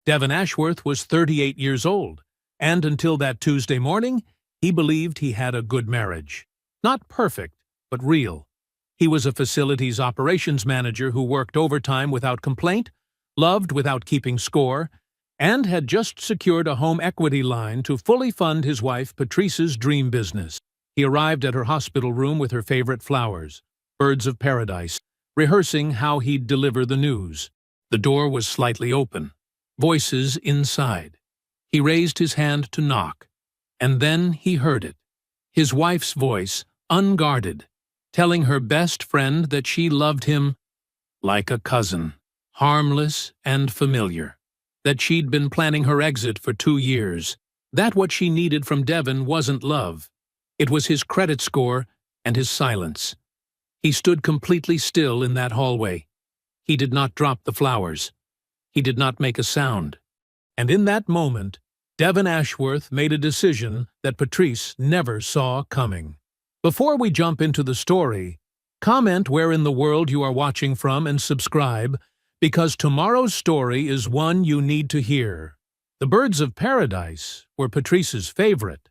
Devon Ashworth was 38 years old, and until that Tuesday morning, he believed he had a good marriage. Not perfect, but real. He was a facilities operations manager who worked overtime without complaint, loved without keeping score, and had just secured a home equity line to fully fund his wife Patrice's dream business. He arrived at her hospital room with her favorite flowers, birds of paradise, rehearsing how he'd deliver the news. The door was slightly open. Voices inside. He raised his hand to knock, and then he heard it. His wife's voice, unguarded, telling her best friend that she loved him like a cousin, harmless and familiar, that she'd been planning her exit for 2 years, that what she needed from Devon wasn't love. It was his credit score and his silence. He stood completely still in that hallway. He did not drop the flowers. He did not make a sound. And in that moment, Devon Ashworth made a decision that Patrice never saw coming. Before we jump into the story, comment where in the world you are watching from and subscribe, because tomorrow's story is one you need to hear. The birds of paradise were Patrice's favorite.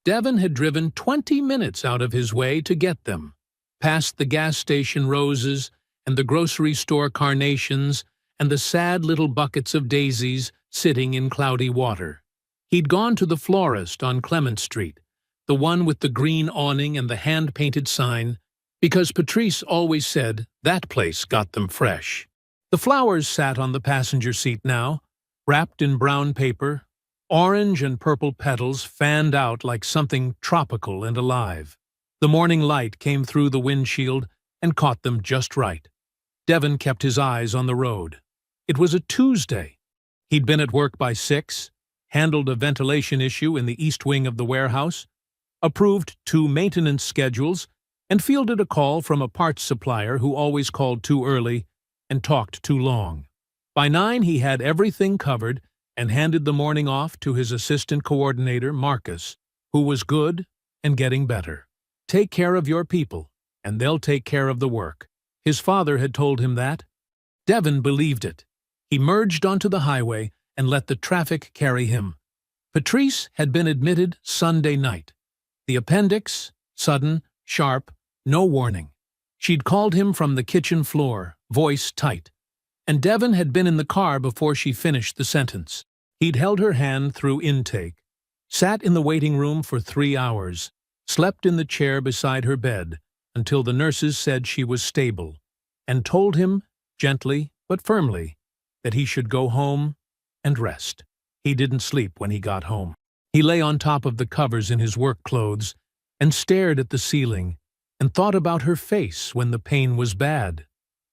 Devon had driven 20 minutes out of his way to get them, past the gas station roses and the grocery store carnations and the sad little buckets of daisies sitting in cloudy water. He'd gone to the florist on Clement Street, the one with the green awning and the hand-painted sign, because Patrice always said that place got them fresh. The flowers sat on the passenger seat now, wrapped in brown paper. Orange and purple petals fanned out like something tropical and alive. The morning light came through the windshield and caught them just right. Devon kept his eyes on the road. It was a Tuesday. He'd been at work by 6, handled a ventilation issue in the east wing of the warehouse, approved 2 maintenance schedules, and fielded a call from a parts supplier who always called too early and talked too long. By 9 he had everything covered and handed the morning off to his assistant coordinator, Marcus, who was good and getting better. Take care of your people, and they'll take care of the work. His father had told him that. Devon believed it. He merged onto the highway and let the traffic carry him. Patrice had been admitted Sunday night. The appendix, sudden, sharp, no warning. She'd called him from the kitchen floor, voice tight. And Devon had been in the car before she finished the sentence. He'd held her hand through intake, sat in the waiting room for 3 hours, slept in the chair beside her bed until the nurses said she was stable, and told him, gently but firmly, that he should go home and rest. He didn't sleep when he got home. He lay on top of the covers in his work clothes and stared at the ceiling and thought about her face when the pain was bad.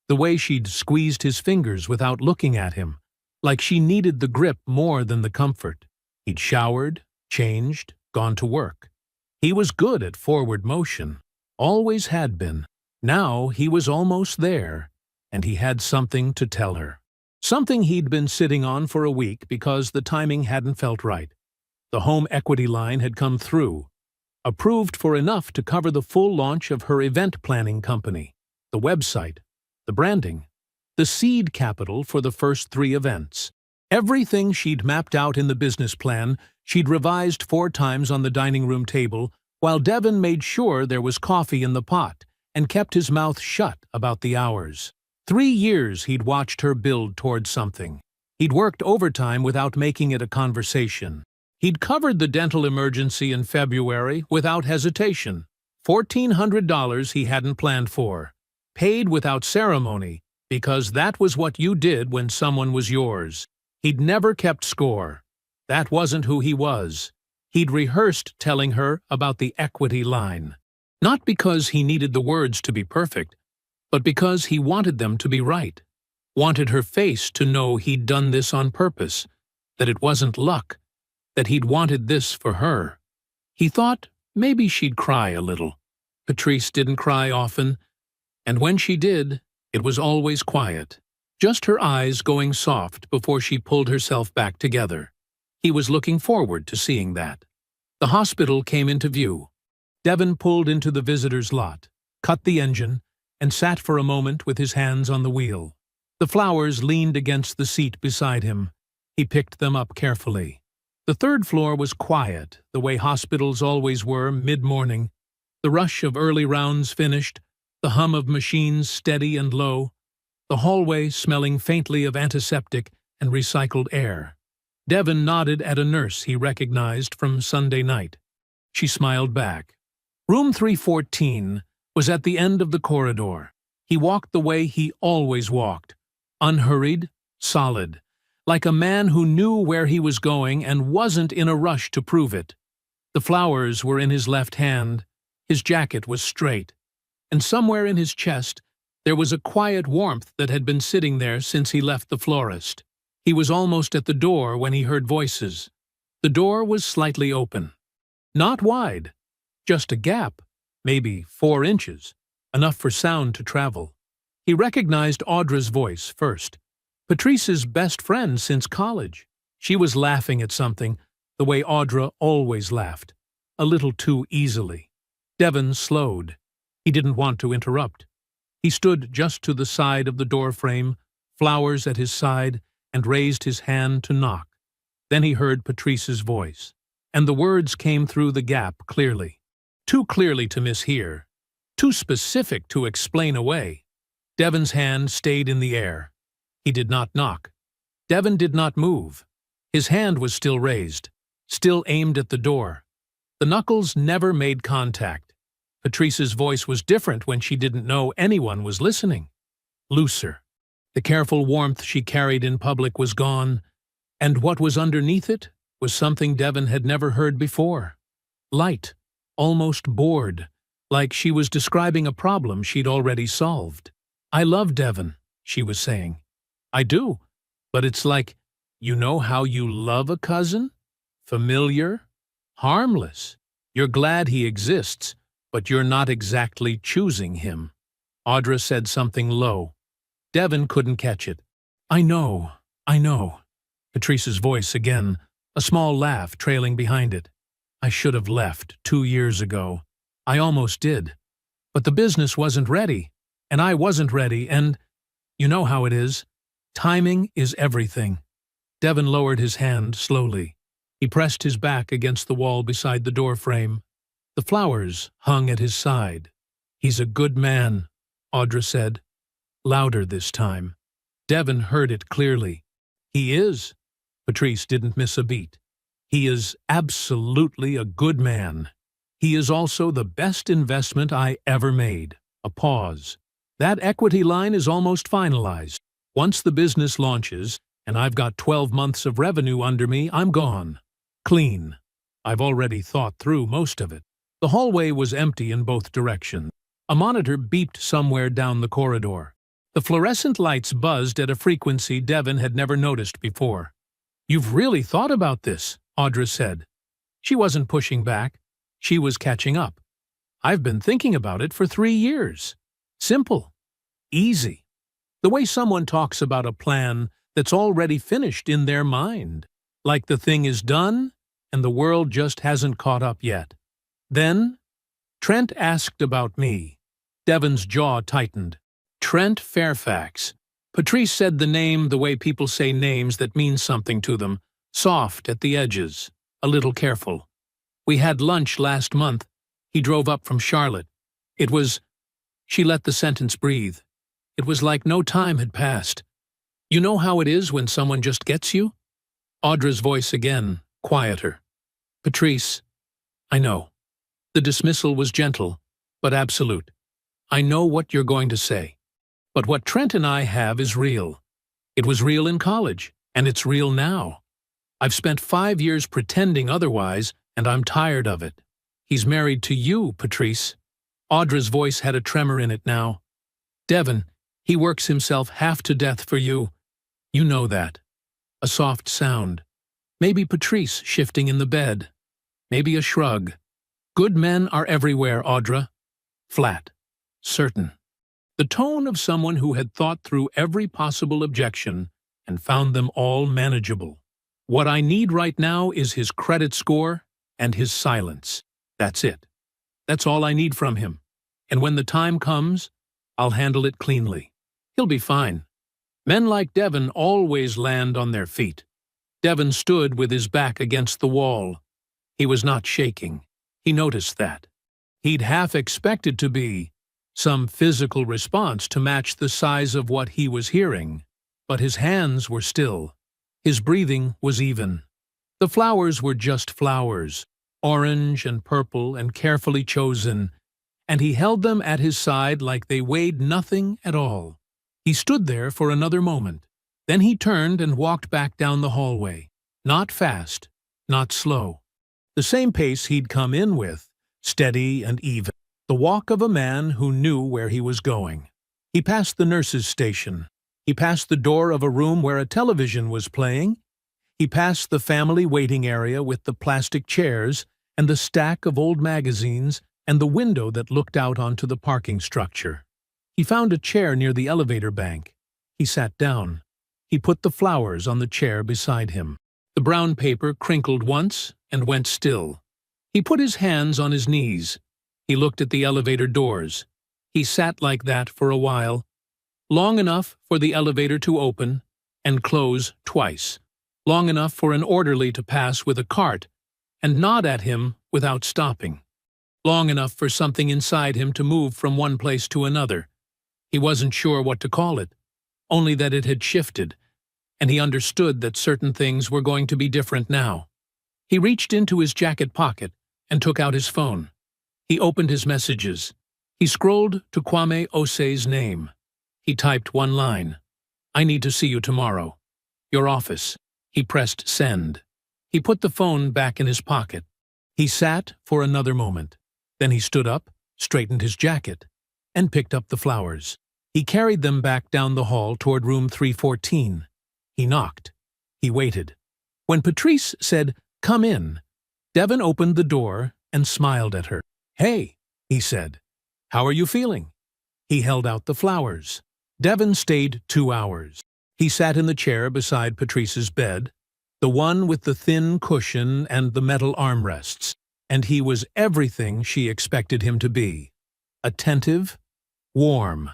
The way she'd squeezed his fingers without looking at him, like she needed the grip more than the comfort. He'd showered, changed, gone to work. He was good at forward motion, always had been. Now he was almost there, and he had something to tell her. Something he'd been sitting on for a week because the timing hadn't felt right. The home equity line had come through, approved for enough to cover the full launch of her event planning company, the website, the branding, the seed capital for the first 3 events. Everything she'd mapped out in the business plan, she'd revised 4 times on the dining room table, while Devon made sure there was coffee in the pot and kept his mouth shut about the hours. 3 years he'd watched her build towards something. He'd worked overtime without making it a conversation. He'd covered the dental emergency in February without hesitation. $1,400 he hadn't planned for. Paid without ceremony, because that was what you did when someone was yours. He'd never kept score. That wasn't who he was. He'd rehearsed telling her about the equity line. Not because he needed the words to be perfect, but because he wanted them to be right. Wanted her face to know he'd done this on purpose, that it wasn't luck, that he'd wanted this for her. He thought maybe she'd cry a little. Patrice didn't cry often, and when she did, it was always quiet, just her eyes going soft before she pulled herself back together. He was looking forward to seeing that. The hospital came into view. Devon pulled into the visitor's lot, cut the engine, and sat for a moment with his hands on the wheel. The flowers leaned against the seat beside him, He picked them up carefully. The third floor was quiet, the way hospitals always were mid-morning. The rush of early rounds finished, the hum of machines steady and low, the hallway smelling faintly of antiseptic and recycled air. Devon nodded at a nurse he recognized from Sunday night. She smiled back. Room 314 was at the end of the corridor. He walked the way he always walked, unhurried, solid, like a man who knew where he was going and wasn't in a rush to prove it. The flowers were in his left hand, his jacket was straight, and somewhere in his chest there was a quiet warmth that had been sitting there since he left the florist. He was almost at the door when he heard voices. The door was slightly open. Not wide, just a gap, maybe 4 inches, enough for sound to travel. He recognized Audra's voice first. Patrice's best friend since college. She was laughing at something, the way Audra always laughed, a little too easily. Devon slowed. He didn't want to interrupt. He stood just to the side of the doorframe, flowers at his side, and raised his hand to knock. Then he heard Patrice's voice, and the words came through the gap clearly. Too clearly to mishear, too specific to explain away. Devon's hand stayed in the air. He did not knock. Devon did not move. His hand was still raised, still aimed at the door. The knuckles never made contact. Patrice's voice was different when she didn't know anyone was listening. Looser. The careful warmth she carried in public was gone, and what was underneath it was something Devon had never heard before. Light, almost bored, like she was describing a problem she'd already solved. "I love Devon," she was saying. "I do, but it's like, you know how you love a cousin? Familiar, harmless. You're glad he exists, but you're not exactly choosing him." Audra said something low. Devon couldn't catch it. I know. Patrice's voice again, a small laugh trailing behind it. "I should have left 2 years ago. I almost did. But the business wasn't ready, and I wasn't ready, and you know how it is. Timing is everything." Devon lowered his hand slowly. He pressed his back against the wall beside the doorframe. The flowers hung at his side. "He's a good man," Audra said, louder this time. Devon heard it clearly. "He is." Patrice didn't miss a beat. "He is absolutely a good man. He is also the best investment I ever made." A pause. "That equity line is almost finalized. Once the business launches, and I've got 12 months of revenue under me, I'm gone. Clean. I've already thought through most of it." The hallway was empty in both directions. A monitor beeped somewhere down the corridor. The fluorescent lights buzzed at a frequency Devon had never noticed before. "You've really thought about this," Audra said. She wasn't pushing back. She was catching up. "I've been thinking about it for 3 years. Simple. Easy. The way someone talks about a plan that's already finished in their mind. Like the thing is done, and the world just hasn't caught up yet. Then, Trent asked about me." Devon's jaw tightened. "Trent Fairfax." Patrice said the name the way people say names that mean something to them, soft at the edges, a little careful. "We had lunch last month. He drove up from Charlotte. It was—" She let the sentence breathe. It was like no time had passed. "You know how it is when someone just gets you?" Audra's voice again, quieter. "Patrice, I know." The dismissal was gentle, but absolute. "I know what you're going to say. But what Trent and I have is real. It was real in college, and it's real now. I've spent 5 years pretending otherwise, and I'm tired of it. He's married to you, Patrice." Audra's voice had a tremor in it now. "Devon, he works himself half to death for you. You know that." A soft sound. Maybe Patrice shifting in the bed. Maybe a shrug. "Good men are everywhere, Audra." Flat. Certain. The tone of someone who had thought through every possible objection and found them all manageable. "What I need right now is his credit score and his silence. That's it. That's all I need from him. And when the time comes, I'll handle it cleanly. He'll be fine. Men like Devon always land on their feet. Devon stood with his back against the wall. He was not shaking. He noticed that. He'd half expected to be some physical response to match the size of what he was hearing, but his hands were still. His breathing was even. The flowers were just flowers, orange and purple and carefully chosen, and he held them at his side like they weighed nothing at all. He stood there for another moment. Then he turned and walked back down the hallway. Not fast, not slow. The same pace he'd come in with, steady and even. The walk of a man who knew where he was going. He passed the nurse's station. He passed the door of a room where a television was playing. He passed the family waiting area with the plastic chairs and the stack of old magazines and the window that looked out onto the parking structure. He found a chair near the elevator bank. He sat down. He put the flowers on the chair beside him. The brown paper crinkled once and went still. He put his hands on his knees. He looked at the elevator doors. He sat like that for a while, long enough for the elevator to open and close twice, long enough for an orderly to pass with a cart and nod at him without stopping, long enough for something inside him to move from one place to another. He wasn't sure what to call it, only that it had shifted, and he understood that certain things were going to be different now. He reached into his jacket pocket and took out his phone. He opened his messages. He scrolled to Kwame Ose's name. He typed one line. "I need to see you tomorrow. Your office." He pressed send. He put the phone back in his pocket. He sat for another moment. Then he stood up, straightened his jacket, and picked up the flowers. He carried them back down the hall toward room 314. He knocked. He waited. When Patrice said, "Come in," Devon opened the door and smiled at her. "Hey," he said. "How are you feeling?" He held out the flowers. Devon stayed 2 hours. He sat in the chair beside Patrice's bed, the one with the thin cushion and the metal armrests, and he was everything she expected him to be. Attentive, warm.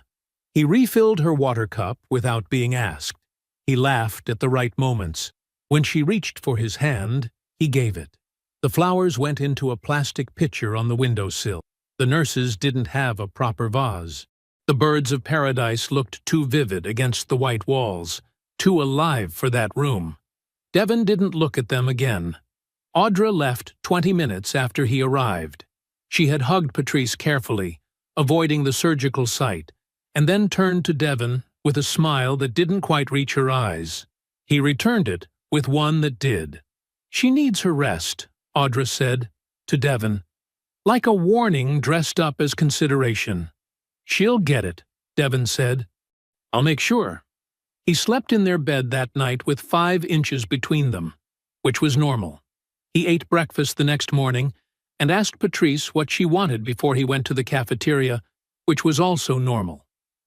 He refilled her water cup without being asked. He laughed at the right moments. When she reached for his hand, he gave it. The flowers went into a plastic pitcher on the windowsill. The nurses didn't have a proper vase. The birds of paradise looked too vivid against the white walls, too alive for that room. Devon didn't look at them again. Audra left 20 minutes after he arrived. She had hugged Patrice carefully, avoiding the surgical site, and then turned to Devon with a smile that didn't quite reach her eyes. He returned it with one that did. "She needs her rest," Audra said to Devon, like a warning dressed up as consideration. "She'll get it," Devon said. "I'll make sure." He slept in their bed that night with 5 inches between them, which was normal. He ate breakfast the next morning and asked Patrice what she wanted before he went to the cafeteria, which was also normal.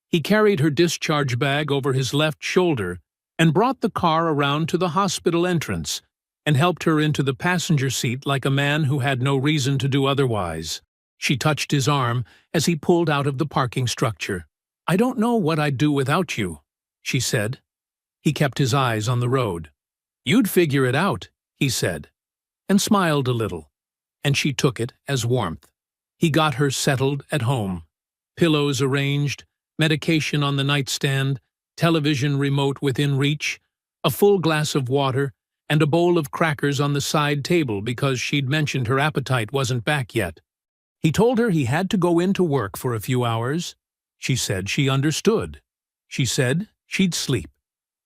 He carried her discharge bag over his left shoulder and brought the car around to the hospital entrance and helped her into the passenger seat like a man who had no reason to do otherwise. She touched his arm as he pulled out of the parking structure. "I don't know what I'd do without you," she said. He kept his eyes on the road. "You'd figure it out," he said, and smiled a little, and she took it as warmth. He got her settled at home. Pillows arranged, medication on the nightstand, television remote within reach, a full glass of water, and a bowl of crackers on the side table because she'd mentioned her appetite wasn't back yet. He told her he had to go into work for a few hours. She said she understood. She said she'd sleep.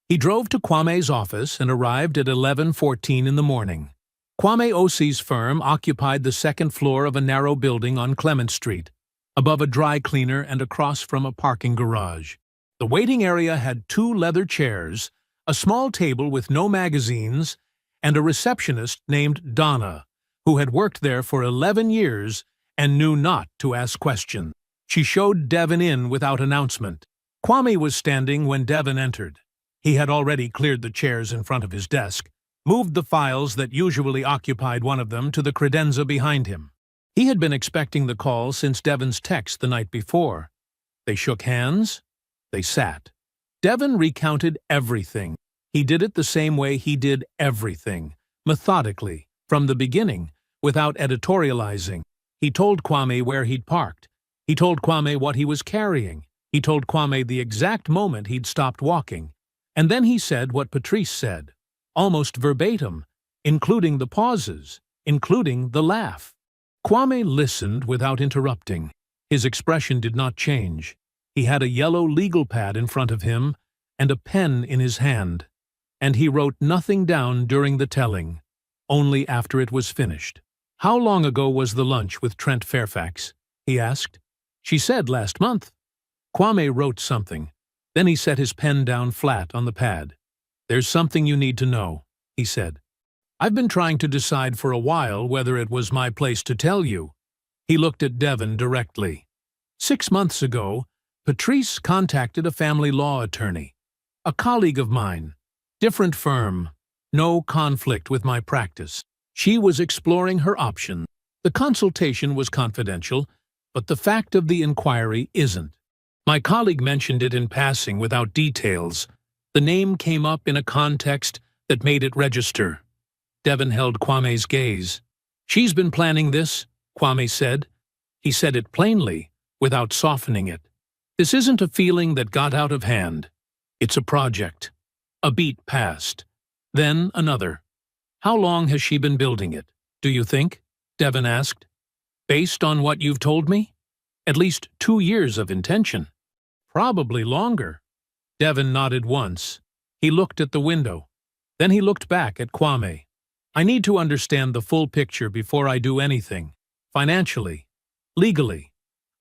He drove to Kwame's office and arrived at 11:14 in the morning. Kwame Ose's firm occupied the second floor of a narrow building on Clement Street, above a dry cleaner and across from a parking garage. The waiting area had 2 leather chairs, a small table with no magazines, and a receptionist named Donna, who had worked there for 11 years and knew not to ask questions. She showed Devon in without announcement. Kwame was standing when Devon entered. He had already cleared the chairs in front of his desk, moved the files that usually occupied one of them to the credenza behind him. He had been expecting the call since Devon's text the night before. They shook hands. They sat. Devon recounted everything. He did it the same way he did everything, methodically, from the beginning, without editorializing. He told Kwame where he'd parked. He told Kwame what he was carrying. He told Kwame the exact moment he'd stopped walking. And then he said what Patrice said, almost verbatim, including the pauses, including the laugh. Kwame listened without interrupting. His expression did not change. He had a yellow legal pad in front of him and a pen in his hand, and he wrote nothing down during the telling, only after it was finished. "How long ago was the lunch with Trent Fairfax?" he asked. "She said last month." Kwame wrote something. Then he set his pen down flat on the pad. "There's something you need to know," he said. "I've been trying to decide for a while whether it was my place to tell you." He looked at Devon directly. 6 months ago, Patrice contacted a family law attorney, a colleague of mine, different firm, no conflict with my practice. She was exploring her options. The consultation was confidential, but the fact of the inquiry isn't. My colleague mentioned it in passing without details. The name came up in a context that made it register. Devon held Kwame's gaze. "She's been planning this," Kwame said. He said it plainly, without softening it. "This isn't a feeling that got out of hand. It's a project." A beat passed. Then another. "How long has she been building it, do you think?" Devon asked. "Based on what you've told me? At least 2 years of intention." "Probably longer." Devon nodded once. He looked at the window. Then he looked back at Kwame. "I need to understand the full picture before I do anything. Financially. Legally.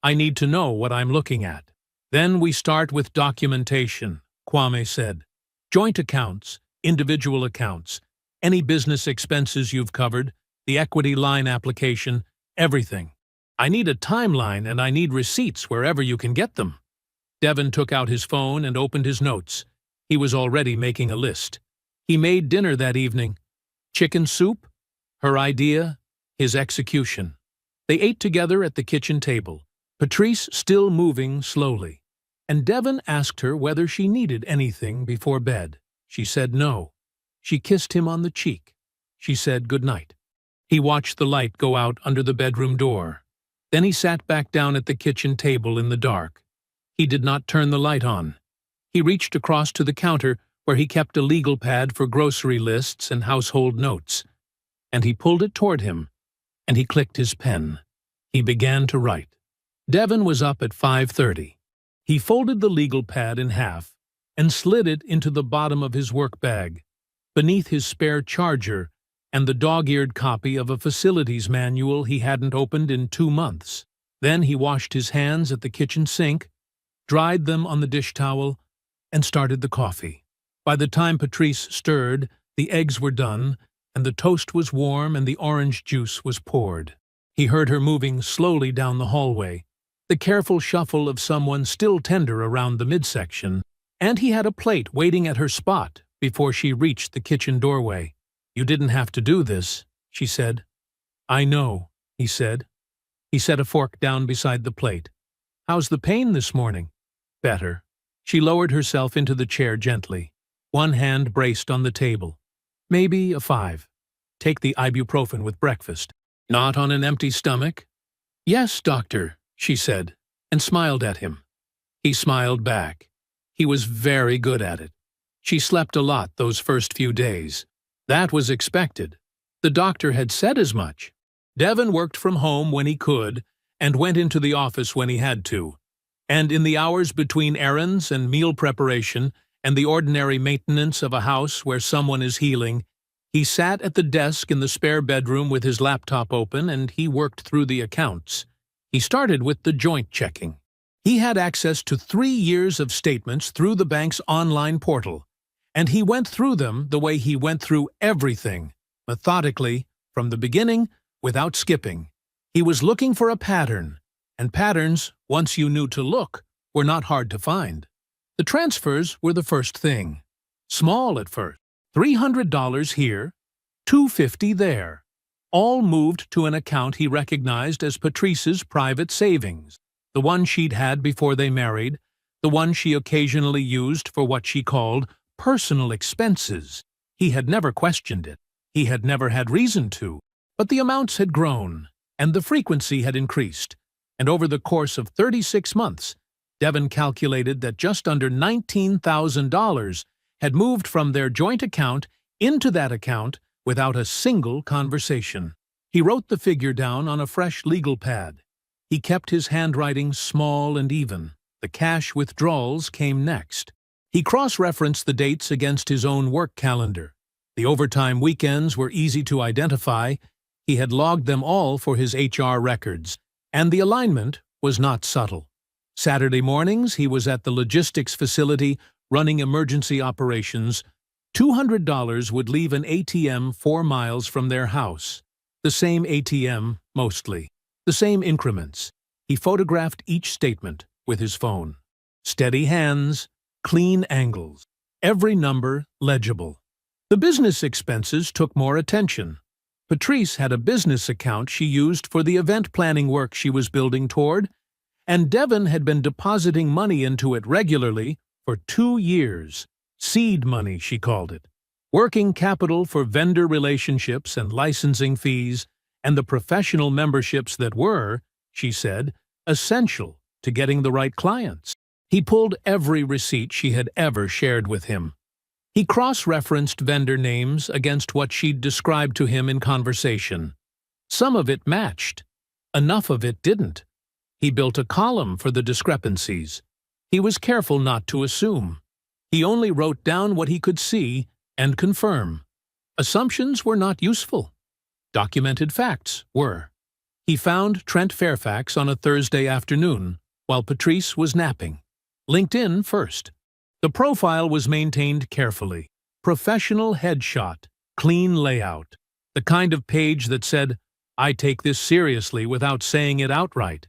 I need to know what I'm looking at." "Then we start with documentation," Kwame said. "Joint accounts, individual accounts, any business expenses you've covered, the equity line application, everything. I need a timeline and I need receipts wherever you can get them." Devon took out his phone and opened his notes. He was already making a list. He made dinner that evening. Chicken soup, her idea, his execution. They ate together at the kitchen table, Patrice still moving slowly. And Devon asked her whether she needed anything before bed. She said no. She kissed him on the cheek. She said good night. He watched the light go out under the bedroom door. Then he sat back down at the kitchen table in the dark. He did not turn the light on. He reached across to the counter where he kept a legal pad for grocery lists and household notes. And he pulled it toward him, and he clicked his pen. He began to write. Devon was up at 5:30. He folded the legal pad in half and slid it into the bottom of his work bag, beneath his spare charger and the dog-eared copy of a facilities manual he hadn't opened in 2 months. Then he washed his hands at the kitchen sink, dried them on the dish towel, and started the coffee. By the time Patrice stirred, the eggs were done, and the toast was warm and the orange juice was poured. He heard her moving slowly down the hallway, the careful shuffle of someone still tender around the midsection, and he had a plate waiting at her spot before she reached the kitchen doorway. "You didn't have to do this," she said. "I know," he said. He set a fork down beside the plate. "How's the pain this morning?" "Better." She lowered herself into the chair gently. One hand braced on the table. "Maybe a 5. Take the ibuprofen with breakfast." "Not on an empty stomach?" "Yes, doctor," she said, and smiled at him. He smiled back. He was very good at it. She slept a lot those first few days. That was expected. The doctor had said as much. Devon worked from home when he could and went into the office when he had to. And in the hours between errands and meal preparation and the ordinary maintenance of a house where someone is healing, he sat at the desk in the spare bedroom with his laptop open and he worked through the accounts. He started with the joint checking. He had access to 3 years of statements through the bank's online portal, and he went through them the way he went through everything, methodically, from the beginning, without skipping. He was looking for a pattern, and patterns, once you knew to look, were not hard to find. The transfers were the first thing. Small at first. $300 here, $250 there. All moved to an account he recognized as Patrice's private savings, the one she'd had before they married, the one she occasionally used for what she called personal expenses. He had never questioned it. He had never had reason to. But the amounts had grown, and the frequency had increased. And over the course of 36 months, Devin calculated that just under $19,000 had moved from their joint account into that account without a single conversation. He wrote the figure down on a fresh legal pad. He kept his handwriting small and even. The cash withdrawals came next. He cross-referenced the dates against his own work calendar. The overtime weekends were easy to identify. He had logged them all for his HR records, and the alignment was not subtle. Saturday mornings, he was at the logistics facility running emergency operations. $200 would leave an ATM 4 miles from their house. The same ATM, mostly. The same increments. He photographed each statement with his phone. Steady hands, clean angles. Every number legible. The business expenses took more attention. Patrice had a business account she used for the event planning work she was building toward, and Devin had been depositing money into it regularly for 2 years. Seed money, she called it. Working capital for vendor relationships and licensing fees, and the professional memberships that were, she said, essential to getting the right clients. He pulled every receipt she had ever shared with him. He cross-referenced vendor names against what she'd described to him in conversation. Some of it matched. Enough of it didn't. He built a column for the discrepancies. He was careful not to assume. He only wrote down what he could see and confirm. Assumptions were not useful. Documented facts were. He found Trent Fairfax on a Thursday afternoon, while Patrice was napping. LinkedIn first. The profile was maintained carefully. Professional headshot, clean layout. The kind of page that said, "I take this seriously," without saying it outright.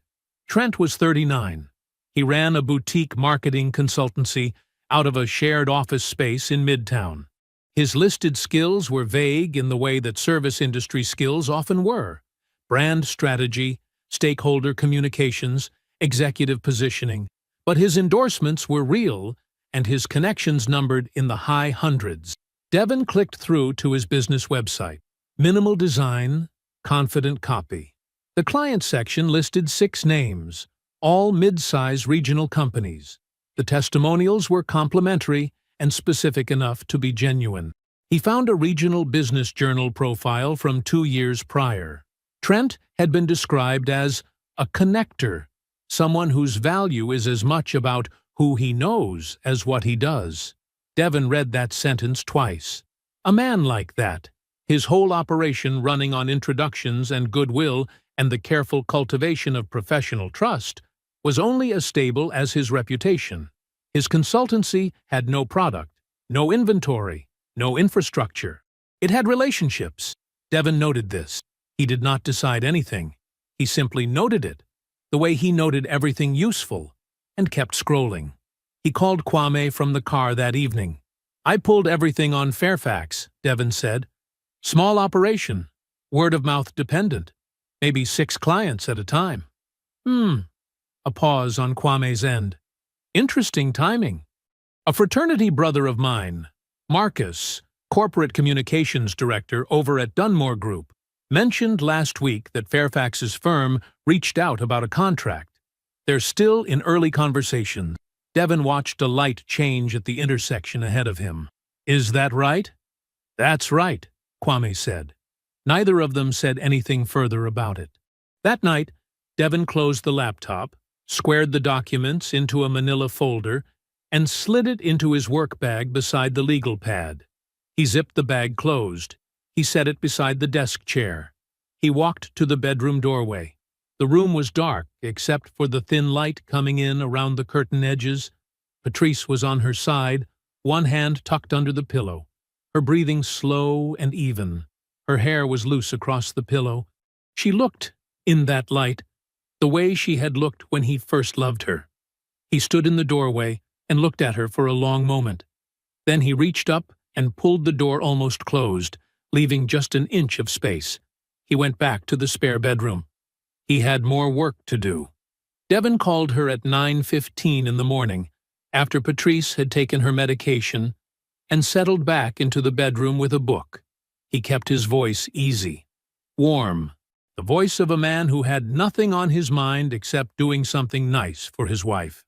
Trent was 39. He ran a boutique marketing consultancy out of a shared office space in Midtown. His listed skills were vague in the way that service industry skills often were. Brand strategy, stakeholder communications, executive positioning. But his endorsements were real, and his connections numbered in the high hundreds. Devin clicked through to his business website. Minimal design, confident copy. The client section listed 6 names, all mid-size regional companies. The testimonials were complimentary and specific enough to be genuine. He found a regional business journal profile from 2 years prior. Trent had been described as a connector, someone whose value is as much about who he knows as what he does. Devin read that sentence twice. A man like that, his whole operation running on introductions and goodwill and the careful cultivation of professional trust, was only as stable as his reputation. His consultancy had no product, no inventory, no infrastructure. It had relationships. Devin noted this. He did not decide anything. He simply noted it, the way he noted everything useful, and kept scrolling. He called Kwame from the car that evening. "I pulled everything on Fairfax," Devin said. "Small operation, word-of-mouth dependent, maybe 6 clients at a time." A pause on Kwame's end. "Interesting timing." "A fraternity brother of mine, Marcus, corporate communications director over at Dunmore Group, mentioned last week that Fairfax's firm reached out about a contract. They're still in early conversations." Devin watched a light change at the intersection ahead of him. "Is that right?" "That's right," Kwame said. Neither of them said anything further about it. That night, Devin closed the laptop, squared the documents into a manila folder, and slid it into his work bag beside the legal pad. He zipped the bag closed. He set it beside the desk chair. He walked to the bedroom doorway. The room was dark, except for the thin light coming in around the curtain edges. Patrice was on her side, one hand tucked under the pillow, her breathing slow and even. Her hair was loose across the pillow. She looked, in that light, the way she had looked when he first loved her. He stood in the doorway and looked at her for a long moment. Then he reached up and pulled the door almost closed, leaving just an inch of space. He went back to the spare bedroom. He had more work to do. Devin called her at 9:15 in the morning, after Patrice had taken her medication, and settled back into the bedroom with a book. He kept his voice easy, warm, the voice of a man who had nothing on his mind except doing something nice for his wife.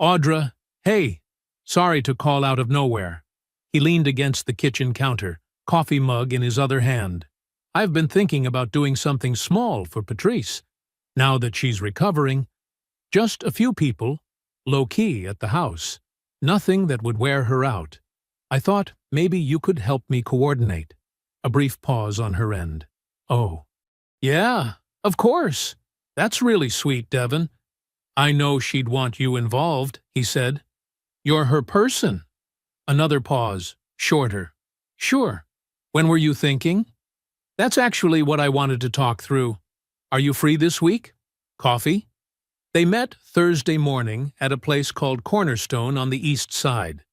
"Audra, hey, sorry to call out of nowhere." He leaned against the kitchen counter, coffee mug in his other hand. "I've been thinking about doing something small for Patrice. Now that she's recovering, just a few people, low-key at the house. Nothing that would wear her out. I thought maybe you could help me coordinate." A brief pause on her end. "Oh, yeah, of course. That's really sweet, Devon. I know she'd want you involved," he said. "You're her person." Another pause, shorter. "Sure. When were you thinking?" "That's actually what I wanted to talk through. Are you free this week? Coffee?" They met Thursday morning at a place called Cornerstone on the east side.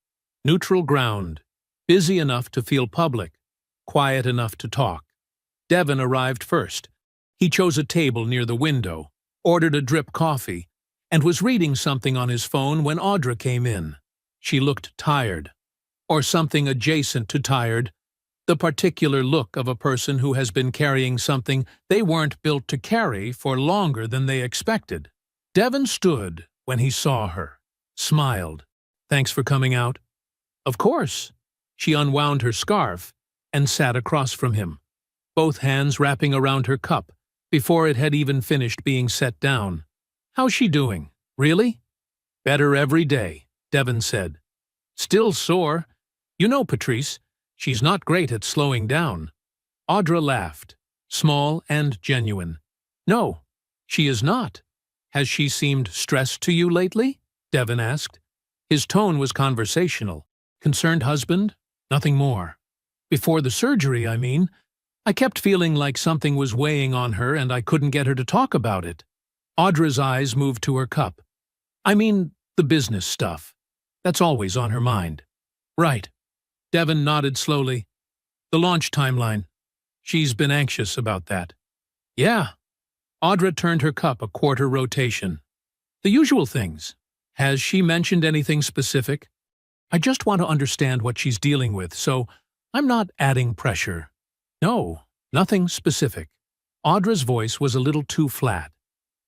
Neutral ground, busy enough to feel public, quiet enough to talk. Devon arrived first. He chose a table near the window, ordered a drip coffee, and was reading something on his phone when Audra came in. She looked tired, or something adjacent to tired, the particular look of a person who has been carrying something they weren't built to carry for longer than they expected. Devon stood when he saw her, smiled. "Thanks for coming out." "Of course." She unwound her scarf and sat across from him, both hands wrapping around her cup before it had even finished being set down. "How's she doing? Really?" "Better every day," Devon said. "Still sore. You know, Patrice, she's not great at slowing down." Audra laughed, small and genuine. "No, she is not. Has she seemed stressed to you lately?" Devon asked. His tone was conversational. "Concerned husband? Nothing more. Before the surgery, I mean. I kept feeling like something was weighing on her and I couldn't get her to talk about it." Audra's eyes moved to her cup. "I mean, the business stuff. That's always on her mind." "Right." Devon nodded slowly. "The launch timeline. She's been anxious about that." "Yeah." Audra turned her cup a quarter rotation. "The usual things. Has she mentioned anything specific? I just want to understand what she's dealing with, so I'm not adding pressure." "No, nothing specific." Audra's voice was a little too flat,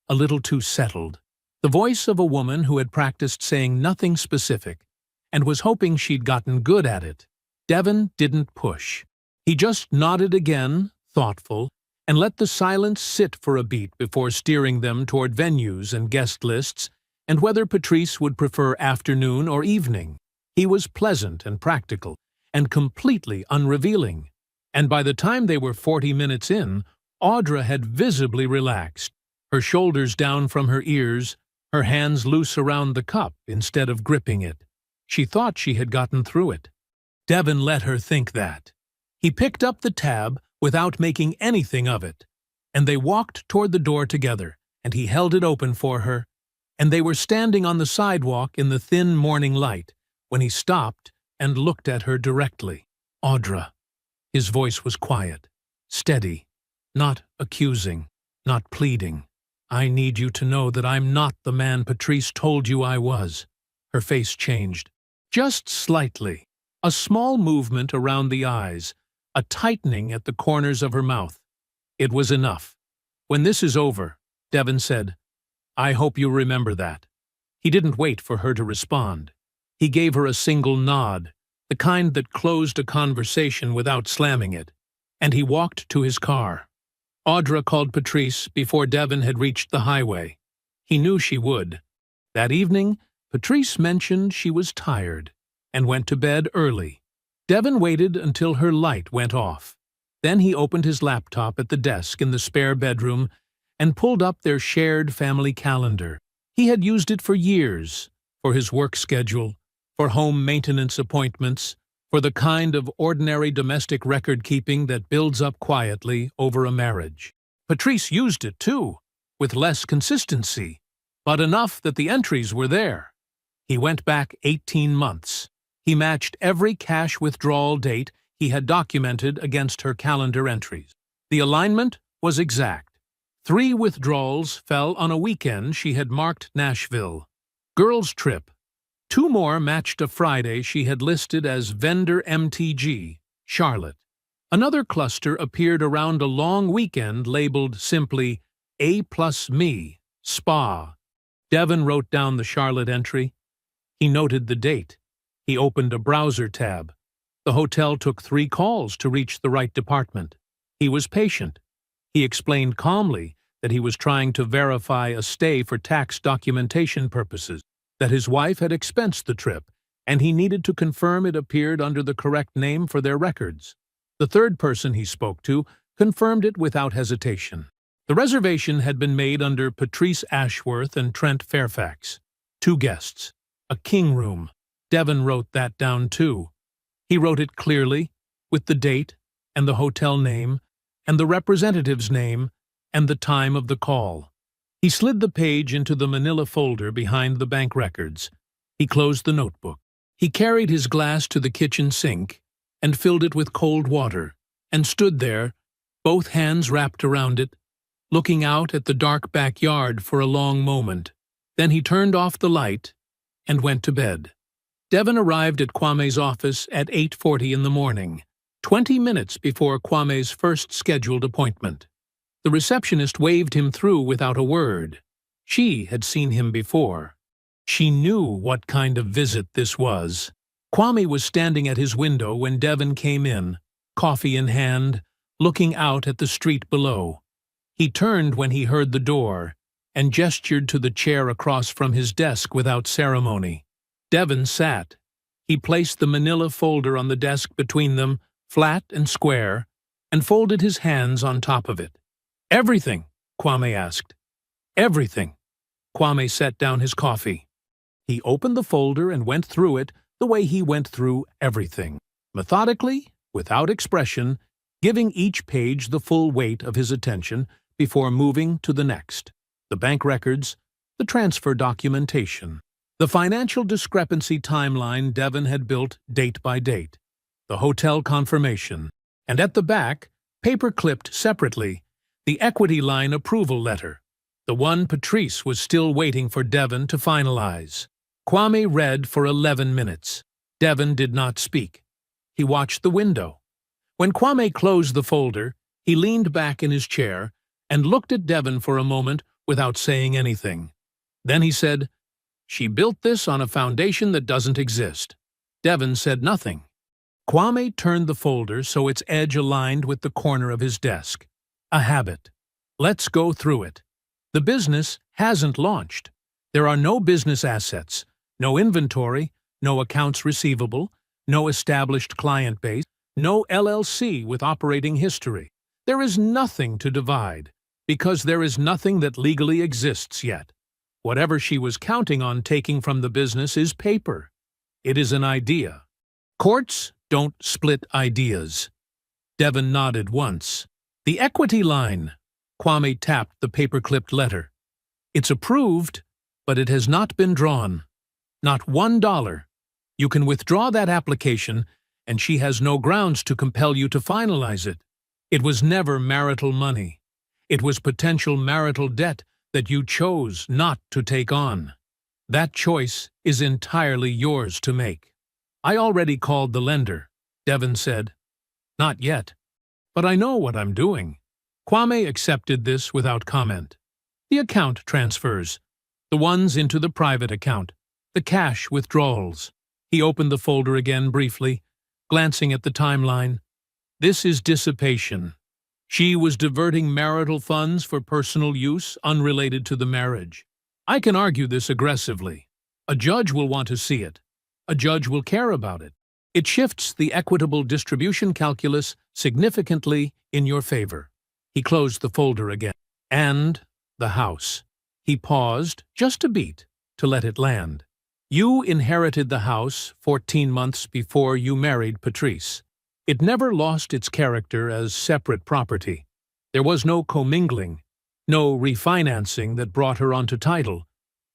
a little too settled. The voice of a woman who had practiced saying nothing specific and was hoping she'd gotten good at it. Devon didn't push. He just nodded again, thoughtful, and let the silence sit for a beat before steering them toward venues and guest lists and whether Patrice would prefer afternoon or evening. He was pleasant and practical and completely unrevealing. And by the time they were 40 minutes in, Audra had visibly relaxed, her shoulders down from her ears, her hands loose around the cup instead of gripping it. She thought she had gotten through it. Devon let her think that. He picked up the tab without making anything of it, and they walked toward the door together, and he held it open for her, and they were standing on the sidewalk in the thin morning light when he stopped and looked at her directly. "Audra." His voice was quiet, steady, not accusing, not pleading. "I need you to know that I'm not the man Patrice told you I was." Her face changed. Just slightly. A small movement around the eyes, a tightening at the corners of her mouth. It was enough. "When this is over," Devon said, "I hope you remember that." He didn't wait for her to respond. He gave her a single nod, the kind that closed a conversation without slamming it, and he walked to his car. Audra called Patrice before Devon had reached the highway. He knew she would. That evening, Patrice mentioned she was tired and went to bed early. Devon waited until her light went off. Then he opened his laptop at the desk in the spare bedroom and pulled up their shared family calendar. He had used it for years, for his work schedule, for home maintenance appointments, for the kind of ordinary domestic record-keeping that builds up quietly over a marriage. Patrice used it, too, with less consistency, but enough that the entries were there. He went back 18 months. He matched every cash withdrawal date he had documented against her calendar entries. The alignment was exact. 3 withdrawals fell on a weekend she had marked Nashville. Girls' trip. Two more matched a Friday she had listed as Vendor MTG, Charlotte. Another cluster appeared around a long weekend labeled simply A+Me, Spa. Devon wrote down the Charlotte entry. He noted the date. He opened a browser tab. The hotel took 3 calls to reach the right department. He was patient. He explained calmly that he was trying to verify a stay for tax documentation purposes, that his wife had expensed the trip, and he needed to confirm it appeared under the correct name for their records. The third person he spoke to confirmed it without hesitation. The reservation had been made under Patrice Ashworth and Trent Fairfax. 2 guests. A king room. Devon wrote that down too. He wrote it clearly, with the date, and the hotel name, and the representative's name, and the time of the call. He slid the page into the manila folder behind the bank records. He closed the notebook. He carried his glass to the kitchen sink and filled it with cold water, and stood there, both hands wrapped around it, looking out at the dark backyard for a long moment. Then he turned off the light and went to bed. Devon arrived at Kwame's office at 8:40 in the morning, 20 minutes before Kwame's first scheduled appointment. The receptionist waved him through without a word. She had seen him before. She knew what kind of visit this was. Kwame was standing at his window when Devon came in, coffee in hand, looking out at the street below. He turned when he heard the door and gestured to the chair across from his desk without ceremony. Devon sat. He placed the manila folder on the desk between them, flat and square, and folded his hands on top of it. "Everything?" Kwame asked. "Everything." Kwame set down his coffee. He opened the folder and went through it the way he went through everything, methodically, without expression, giving each page the full weight of his attention before moving to the next. The bank records, the transfer documentation, the financial discrepancy timeline Devon had built date by date, the hotel confirmation, and at the back, paper-clipped separately, the equity line approval letter, the one Patrice was still waiting for Devon to finalize. Kwame read for 11 minutes. Devon did not speak. He watched the window. When Kwame closed the folder, he leaned back in his chair and looked at Devon for a moment without saying anything. Then he said, "She built this on a foundation that doesn't exist." Devon said nothing. Kwame turned the folder so its edge aligned with the corner of his desk. A habit. Let's go through it. The business hasn't launched. There are no business assets, no inventory, no accounts receivable, no established client base, no LLC with operating history. There is nothing to divide, because there is nothing that legally exists yet. Whatever she was counting on taking from the business is paper. It is an idea. Courts don't split ideas. Devon nodded once. The equity line. Kwame tapped the paper-clipped letter. It's approved, but it has not been drawn. Not $1. You can withdraw that application, and she has no grounds to compel you to finalize it. It was never marital money. It was potential marital debt that you chose not to take on. That choice is entirely yours to make. I already called the lender, Devon said. Not yet. But I know what I'm doing. Kwame accepted this without comment. The account transfers. The ones into the private account. The cash withdrawals. He opened the folder again briefly, glancing at the timeline. This is dissipation. She was diverting marital funds for personal use unrelated to the marriage. I can argue this aggressively. A judge will want to see it. A judge will care about it. It shifts the equitable distribution calculus significantly in your favor. He closed the folder again. And the house. He paused just a beat to let it land. You inherited the house 14 months before you married Patrice. It never lost its character as separate property. There was no commingling, no refinancing that brought her onto title,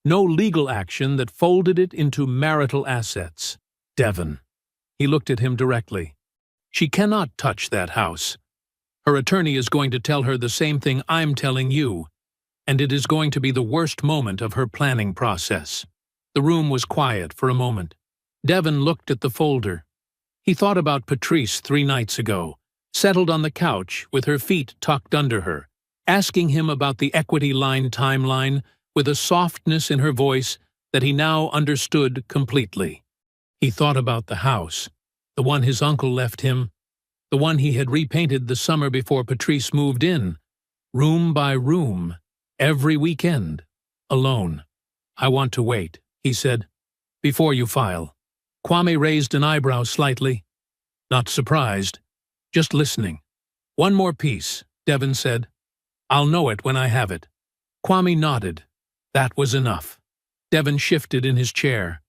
no legal action that folded it into marital assets. Devon. He looked at him directly. She cannot touch that house. Her attorney is going to tell her the same thing I'm telling you, and it is going to be the worst moment of her planning process. The room was quiet for a moment. Devon looked at the folder. He thought about Patrice 3 nights ago, settled on the couch with her feet tucked under her, asking him about the equity line timeline with a softness in her voice that he now understood completely. He thought about the house, the one his uncle left him, the one he had repainted the summer before Patrice moved in, room by room, every weekend, alone. "I want to wait," he said, "before you file." Kwame raised an eyebrow slightly. Not surprised, just listening. "One more piece," Devon said. "I'll know it when I have it." Kwame nodded. That was enough. Devon shifted in his chair.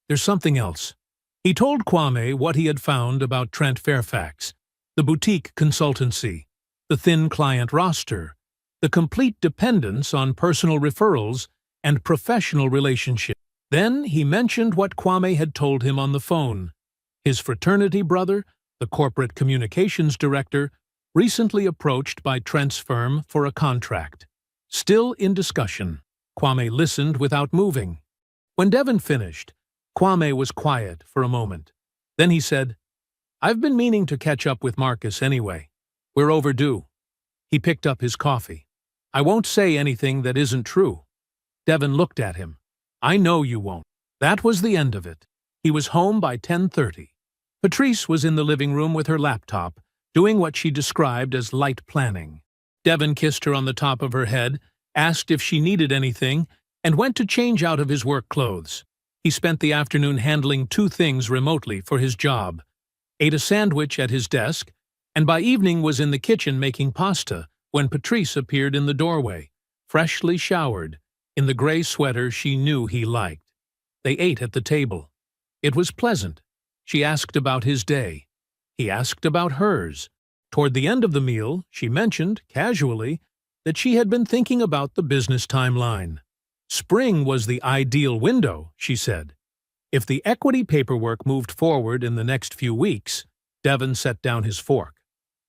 "There's something else." He told Kwame what he had found about Trent Fairfax, the boutique consultancy, the thin client roster, the complete dependence on personal referrals and professional relationships. Then he mentioned what Kwame had told him on the phone. His fraternity brother, the corporate communications director, recently approached by Trent's firm for a contract. Still in discussion, Kwame listened without moving. When Devon finished, Kwame was quiet for a moment. Then he said, "I've been meaning to catch up with Marcus anyway. We're overdue." He picked up his coffee. "I won't say anything that isn't true." Devon looked at him. "I know you won't." That was the end of it. He was home by 10:30. Patrice was in the living room with her laptop, doing what she described as light planning. Devon kissed her on the top of her head, asked if she needed anything, and went to change out of his work clothes. He spent the afternoon handling 2 things remotely for his job, ate a sandwich at his desk, and by evening was in the kitchen making pasta when Patrice appeared in the doorway, freshly showered, in the gray sweater she knew he liked. They ate at the table. It was pleasant. She asked about his day. He asked about hers. Toward the end of the meal, she mentioned, casually, that she had been thinking about the business timeline. Spring was the ideal window, she said. If the equity paperwork moved forward in the next few weeks, Devon set down his fork.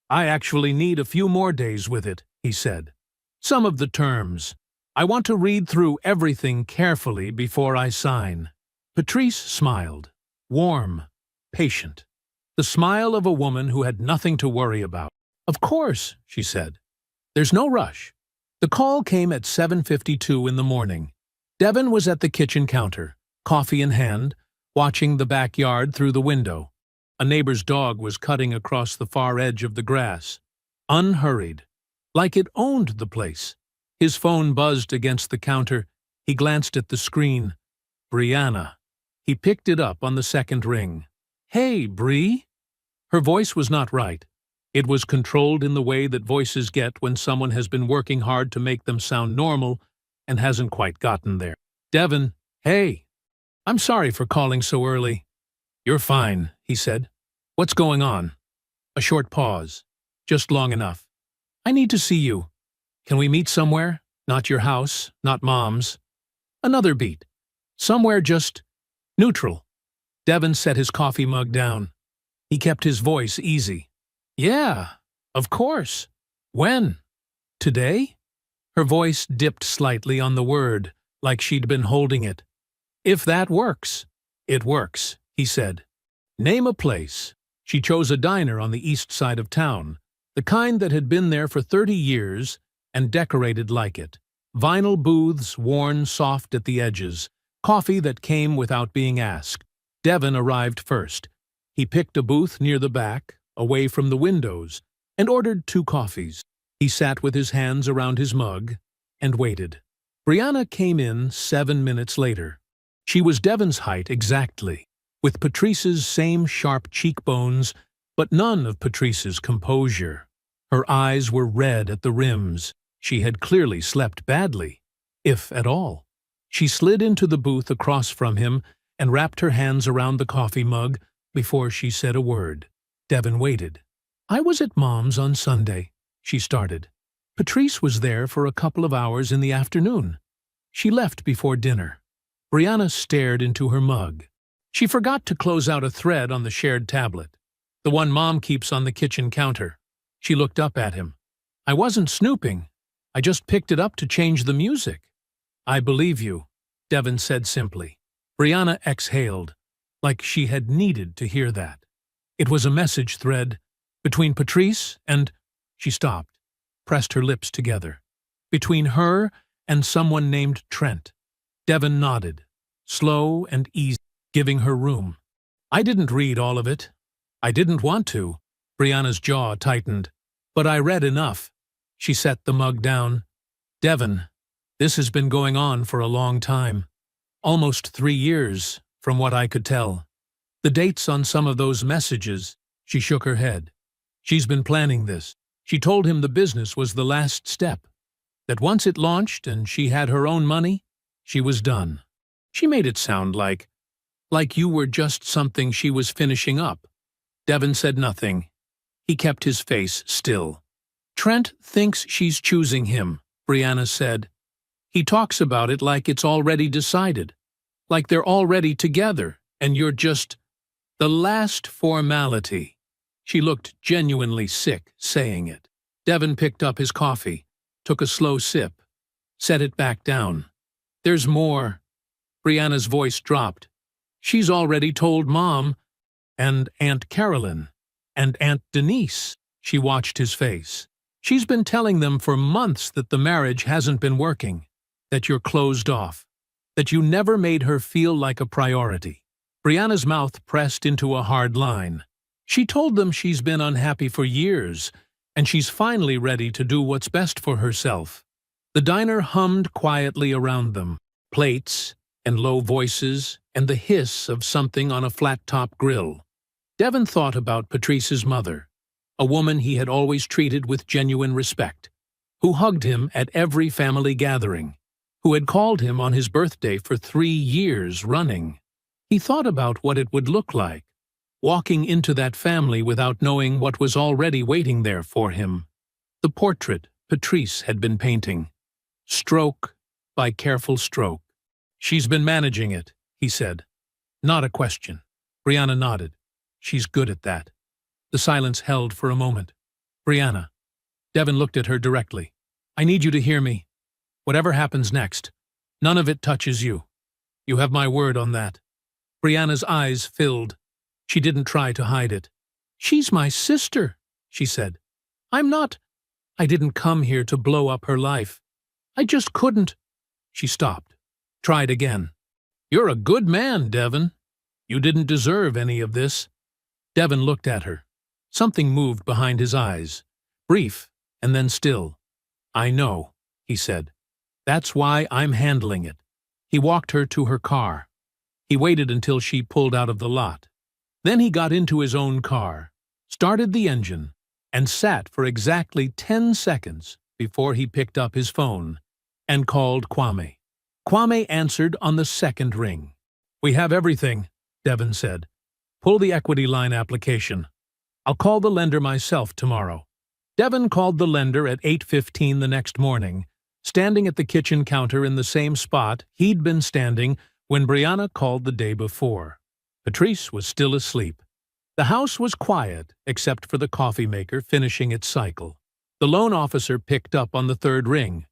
"I actually need a few more days with it," he said. "Some of the terms. I want to read through everything carefully before I sign." Patrice smiled. Warm, patient. The smile of a woman who had nothing to worry about. "Of course," she said. "There's no rush." The call came at 7:52 in the morning. Devon was at the kitchen counter, coffee in hand, watching the backyard through the window. A neighbor's dog was cutting across the far edge of the grass. Unhurried, like it owned the place. His phone buzzed against the counter. He glanced at the screen. Brianna. He picked it up on the second ring. "Hey, Bree." Her voice was not right. It was controlled in the way that voices get when someone has been working hard to make them sound normal and hasn't quite gotten there. "Devon, hey. I'm sorry for calling so early." "You're fine," he said. "What's going on?" A short pause. Just long enough. "I need to see you. Can we meet somewhere? Not your house, not Mom's." Another beat. "Somewhere just neutral." Devon set his coffee mug down. He kept his voice easy. "Yeah, of course. When? Today?" Her voice dipped slightly on the word, like she'd been holding it. "If that works." "It works," he said. "Name a place." She chose a diner on the east side of town, the kind that had been there for 30 years and decorated like it. Vinyl booths worn soft at the edges, coffee that came without being asked. Devon arrived first. He picked a booth near the back, away from the windows, and ordered 2 coffees. He sat with his hands around his mug and waited. Brianna came in 7 minutes later. She was Devon's height exactly, with Patrice's same sharp cheekbones, but none of Patrice's composure. Her eyes were red at the rims. She had clearly slept badly, if at all. She slid into the booth across from him and wrapped her hands around the coffee mug before she said a word. Devon waited. "I was at Mom's on Sunday," she started. "Patrice was there for a couple of hours in the afternoon. She left before dinner." Brianna stared into her mug. She forgot to close out a thread on the shared tablet, the one Mom keeps on the kitchen counter. She looked up at him. "I wasn't snooping. I just picked it up to change the music." "I believe you," Devon said simply. Brianna exhaled, like she had needed to hear that. It was a message thread between Patrice and— She stopped, pressed her lips together. Between her and someone named Trent. Devon nodded, slow and easy, giving her room. I didn't read all of it. I didn't want to. Brianna's jaw tightened. But I read enough. She set the mug down. Devon, this has been going on for a long time. Almost 3 years, from what I could tell. The dates on some of those messages— She shook her head. She's been planning this. She told him the business was the last step. That once it launched and she had her own money, she was done. She made it sound like you were just something she was finishing up. Devon said nothing. He kept his face still. Trent thinks she's choosing him, Brianna said. He talks about it like it's already decided. Like they're already together, and you're just the last formality. She looked genuinely sick saying it. Devon picked up his coffee, took a slow sip, set it back down. There's more. Brianna's voice dropped. She's already told Mom and Aunt Carolyn and Aunt Denise. She watched his face. She's been telling them for months that the marriage hasn't been working, that you're closed off, that you never made her feel like a priority. Brianna's mouth pressed into a hard line. She told them she's been unhappy for years, and she's finally ready to do what's best for herself. The diner hummed quietly around them, plates and low voices and the hiss of something on a flat-top grill. Devon thought about Patrice's mother, a woman he had always treated with genuine respect, who hugged him at every family gathering, who had called him on his birthday for 3 years running. He thought about what it would look like, walking into that family without knowing what was already waiting there for him. The portrait Patrice had been painting, stroke by careful stroke. She's been managing it, he said. Not a question. Brianna nodded. She's good at that. The silence held for a moment. Brianna. Devon looked at her directly. I need you to hear me. Whatever happens next, none of it touches you. You have my word on that. Brianna's eyes filled. She didn't try to hide it. She's my sister, she said. I didn't come here to blow up her life. I just couldn't. She stopped. Tried again. You're a good man, Devon. You didn't deserve any of this. Devon looked at her. Something moved behind his eyes. Brief, and then still. I know, he said. That's why I'm handling it. He walked her to her car. He waited until she pulled out of the lot. Then he got into his own car, started the engine, and sat for exactly 10 seconds before he picked up his phone and called Kwame. Kwame answered on the second ring. We have everything, Devon said. Pull the equity line application. I'll call the lender myself tomorrow. Devon called the lender at 8:15 the next morning, standing at the kitchen counter in the same spot he'd been standing when Brianna called the day before. Patrice was still asleep. The house was quiet except for the coffee maker finishing its cycle. The loan officer picked up on the third ring.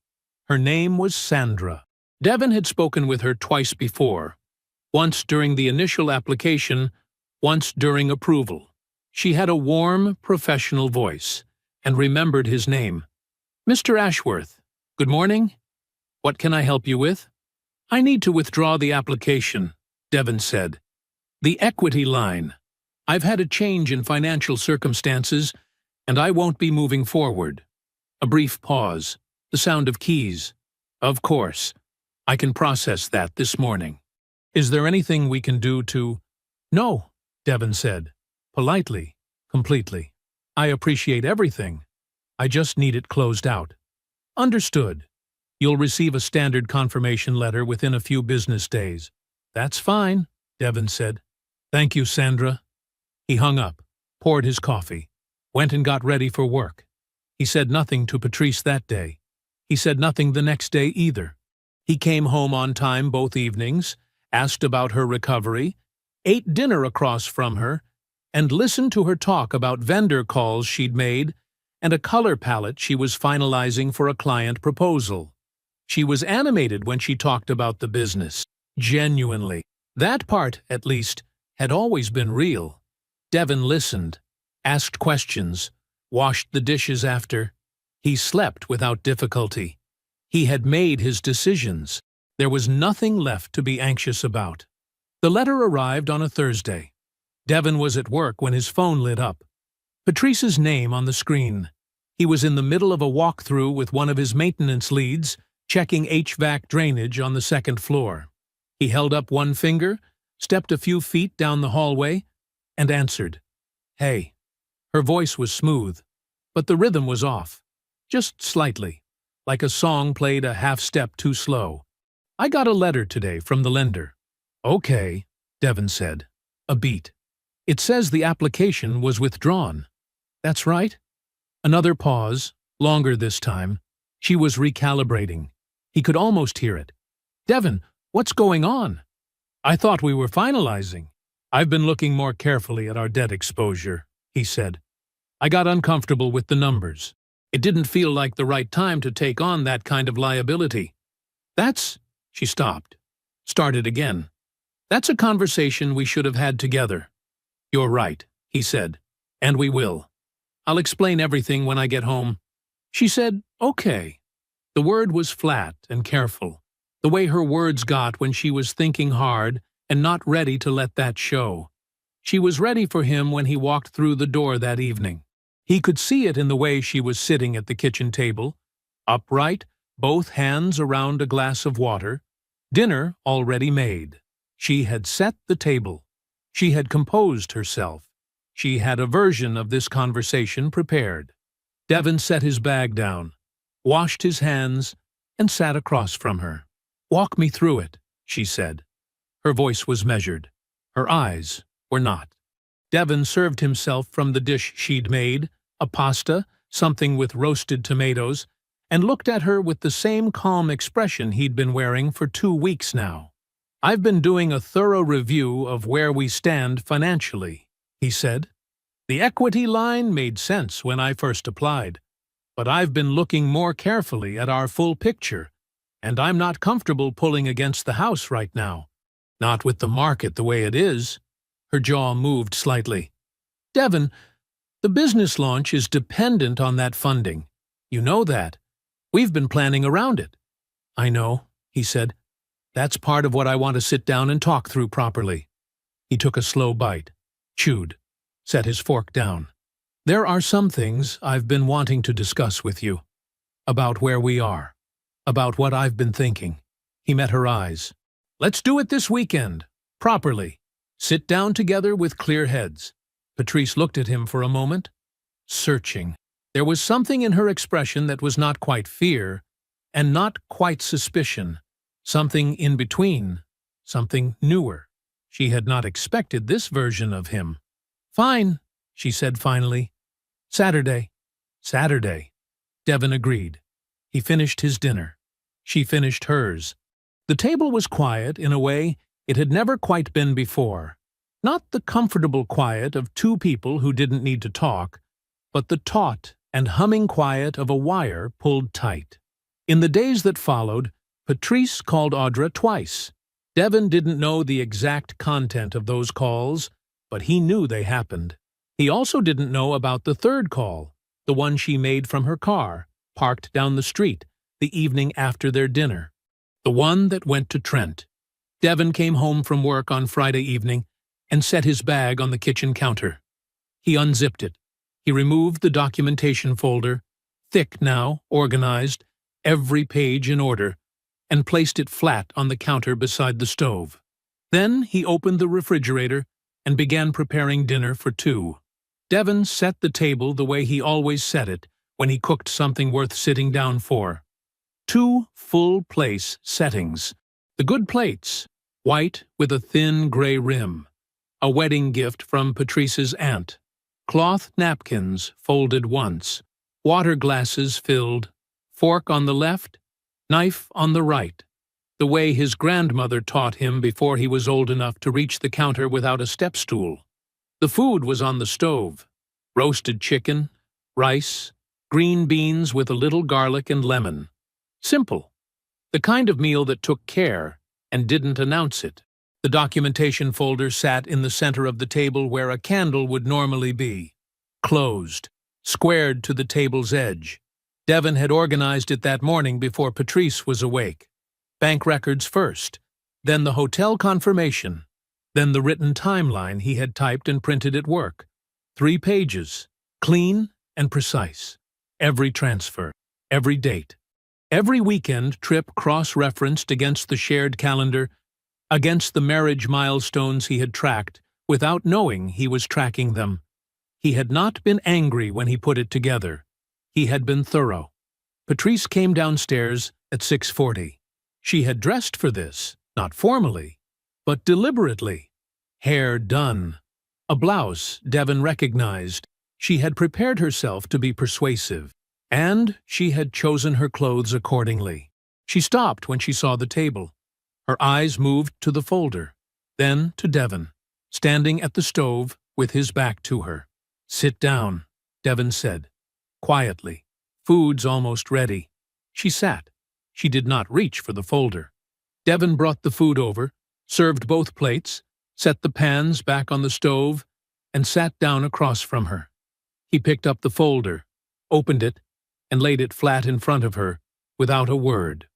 Her name was Sandra. Devon had spoken with her twice before, once during the initial application, once during approval. She had a warm, professional voice and remembered his name. Mr. Ashworth, good morning. What can I help you with? I need to withdraw the application, Devon said. The equity line. I've had a change in financial circumstances, and I won't be moving forward. A brief pause, the sound of keys. Of course. I can process that this morning. Is there anything we can do to— No, Devon said, politely, completely. I appreciate everything. I just need it closed out. Understood. You'll receive a standard confirmation letter within a few business days. That's fine, Devon said. Thank you, Sandra. He hung up, poured his coffee, went and got ready for work. He said nothing to Patrice that day. He said nothing the next day either. He came home on time both evenings, asked about her recovery, ate dinner across from her, and listened to her talk about vendor calls she'd made and a color palette she was finalizing for a client proposal. She was animated when she talked about the business, genuinely. That part, at least, had always been real. Devon listened, asked questions, washed the dishes after. He slept without difficulty. He had made his decisions. There was nothing left to be anxious about. The letter arrived on a Thursday. Devon was at work when his phone lit up. Patrice's name on the screen. He was in the middle of a walkthrough with one of his maintenance leads, checking HVAC drainage on the second floor. He held up one finger, stepped a few feet down the hallway, and answered. "Hey." Her voice was smooth, but the rhythm was off, just slightly, like a song played a half step too slow. "I got a letter today from the lender." "Okay," Devon said. A beat. "It says the application was withdrawn." "That's right." Another pause, longer this time. She was recalibrating. He could almost hear it. "Devon, what's going on?" "I thought we were finalizing." "I've been looking more carefully at our debt exposure," he said. "I got uncomfortable with the numbers. It didn't feel like the right time to take on that kind of liability." "That's—" She stopped. Started again. "That's a conversation we should have had together." "You're right," he said. "And we will. I'll explain everything when I get home." She said, "Okay." The word was flat and careful, the way her words got when she was thinking hard and not ready to let that show. She was ready for him when he walked through the door that evening. He could see it in the way she was sitting at the kitchen table, upright, both hands around a glass of water, dinner already made. She had set the table. She had composed herself. She had a version of this conversation prepared. Devon set his bag down, washed his hands, and sat across from her. "Walk me through it," she said. Her voice was measured. Her eyes were not. Devon served himself from the dish she'd made, a pasta, something with roasted tomatoes, and looked at her with the same calm expression he'd been wearing for 2 weeks now. "I've been doing a thorough review of where we stand financially," he said. "The equity line made sense when I first applied, but I've been looking more carefully at our full picture, and I'm not comfortable pulling against the house right now. Not with the market the way it is." Her jaw moved slightly. "Devon, the business launch is dependent on that funding. You know that. We've been planning around it." "I know," he said. "That's part of what I want to sit down and talk through properly." He took a slow bite, chewed, set his fork down. "There are some things I've been wanting to discuss with you. About where we are. About what I've been thinking." He met her eyes. "Let's do it this weekend. Properly. Sit down together with clear heads." Patrice looked at him for a moment, searching. There was something in her expression that was not quite fear, and not quite suspicion. Something in between, something newer. She had not expected this version of him. "Fine," she said finally. "Saturday." "Saturday." Devon agreed. He finished his dinner. She finished hers. The table was quiet in a way it had never quite been before. Not the comfortable quiet of two people who didn't need to talk, but the taut and humming quiet of a wire pulled tight. In the days that followed, Patrice called Audra twice. Devon didn't know the exact content of those calls, but he knew they happened. He also didn't know about the third call, the one she made from her car, parked down the street, the evening after their dinner. The one that went to Trent. Devon came home from work on Friday evening and set his bag on the kitchen counter. He unzipped it. He removed the documentation folder, thick now, organized, every page in order, and placed it flat on the counter beside the stove. Then he opened the refrigerator and began preparing dinner for two. Devon set the table the way he always set it when he cooked something worth sitting down for. 2 full-place settings. The good plates, white with a thin gray rim. A wedding gift from Patrice's aunt. Cloth napkins folded once. Water glasses filled. Fork on the left, knife on the right. The way his grandmother taught him before he was old enough to reach the counter without a step stool. The food was on the stove. Roasted chicken, rice, green beans with a little garlic and lemon. Simple. The kind of meal that took care and didn't announce it. The documentation folder sat in the center of the table where a candle would normally be. Closed, squared to the table's edge. Devon had organized it that morning before Patrice was awake. Bank records first, then the hotel confirmation, then the written timeline he had typed and printed at work. 3 pages, clean and precise. Every transfer, every date. Every weekend trip cross-referenced against the shared calendar, against the marriage milestones he had tracked, without knowing he was tracking them. He had not been angry when he put it together. He had been thorough. Patrice came downstairs at 6:40. She had dressed for this, not formally, but deliberately. Hair done. A blouse Devon recognized. She had prepared herself to be persuasive, and she had chosen her clothes accordingly. She stopped when she saw the table. Her eyes moved to the folder, then to Devon, standing at the stove with his back to her. "Sit down," Devon said, quietly. "Food's almost ready." She sat. She did not reach for the folder. Devon brought the food over, served both plates, set the pans back on the stove, and sat down across from her. He picked up the folder, opened it, and laid it flat in front of her, without a word.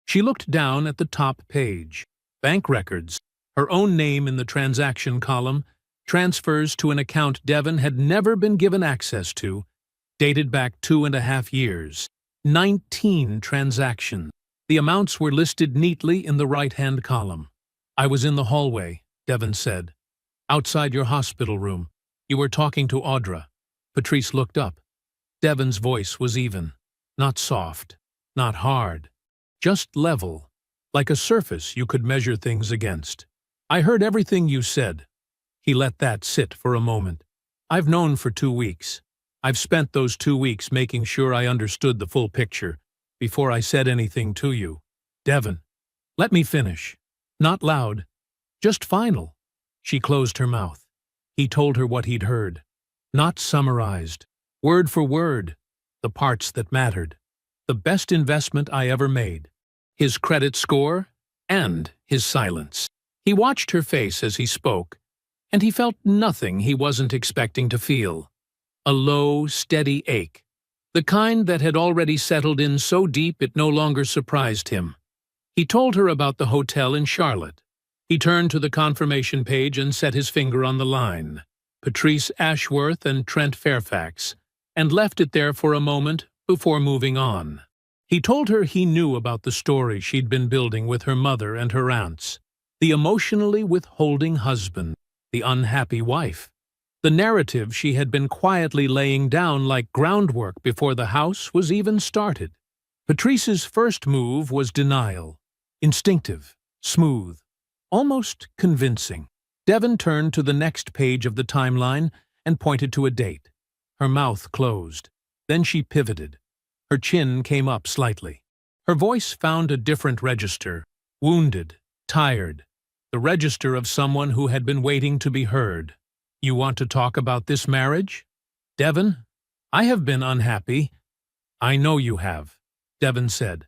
She looked down at the top page. Bank records, her own name in the transaction column, transfers to an account Devon had never been given access to, dated back 2.5 years. 19 transactions. The amounts were listed neatly in the right-hand column. "I was in the hallway," Devon said. "Outside your hospital room. You were talking to Audra." Patrice looked up. Devon's voice was even. Not soft, not hard. Just level, like a surface you could measure things against. "I heard everything you said." He let that sit for a moment. "I've known for 2 weeks. I've spent those 2 weeks making sure I understood the full picture before I said anything to you. Devon, let me finish. Not loud, just final." She closed her mouth. He told her what he'd heard. Not summarized, word for word, the parts that mattered. The best investment I ever made. His credit score and his silence. He watched her face as he spoke, and he felt nothing he wasn't expecting to feel. A low, steady ache, the kind that had already settled in so deep it no longer surprised him. He told her about the hotel in Charlotte. He turned to the confirmation page and set his finger on the line. Patrice Ashworth and Trent Fairfax, and left it there for a moment before moving on. He told her he knew about the story she'd been building with her mother and her aunts. The emotionally withholding husband, the unhappy wife. The narrative she had been quietly laying down like groundwork before the house was even started. Patrice's first move was denial. Instinctive, smooth, almost convincing. Devon turned to the next page of the timeline and pointed to a date. Her mouth closed. Then she pivoted. Her chin came up slightly. Her voice found a different register. Wounded, tired. The register of someone who had been waiting to be heard. "You want to talk about this marriage? Devon, I have been unhappy." "I know you have," Devon said.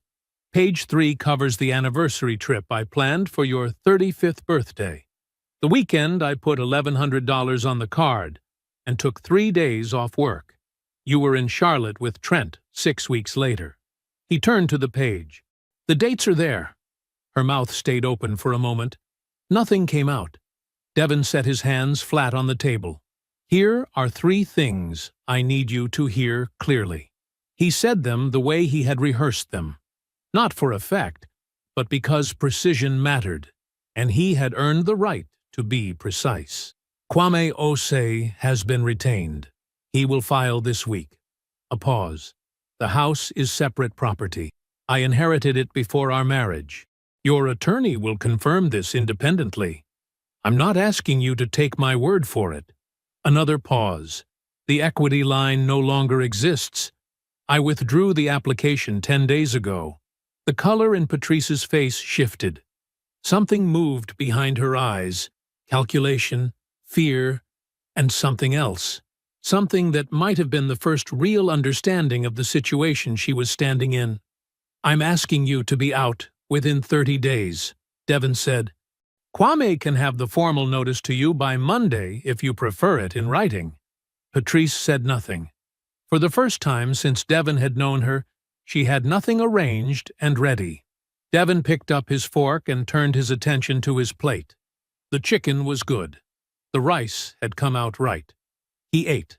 "Page 3 covers the anniversary trip I planned for your 35th birthday. The weekend I put $1,100 on the card and took 3 days off work. You were in Charlotte with Trent 6 weeks later." He turned to the page. "The dates are there." Her mouth stayed open for a moment. Nothing came out. Devon set his hands flat on the table. "Here are 3 things I need you to hear clearly." He said them the way he had rehearsed them. Not for effect, but because precision mattered, and he had earned the right to be precise. "Kwame Osei has been retained. He will file this week." A pause. "The house is separate property. I inherited it before our marriage. Your attorney will confirm this independently. I'm not asking you to take my word for it." Another pause. "The equity line no longer exists. I withdrew the application 10 days ago." The color in Patrice's face shifted. Something moved behind her eyes. Calculation, fear, and something else. Something that might have been the first real understanding of the situation she was standing in. "I'm asking you to be out within 30 days, Devon said. Kwame can have the formal notice to you by Monday if you prefer it in writing. Patrice said nothing. For the first time since Devon had known her, she had nothing arranged and ready. Devon picked up his fork and turned his attention to his plate. The chicken was good. The rice had come out right. He ate.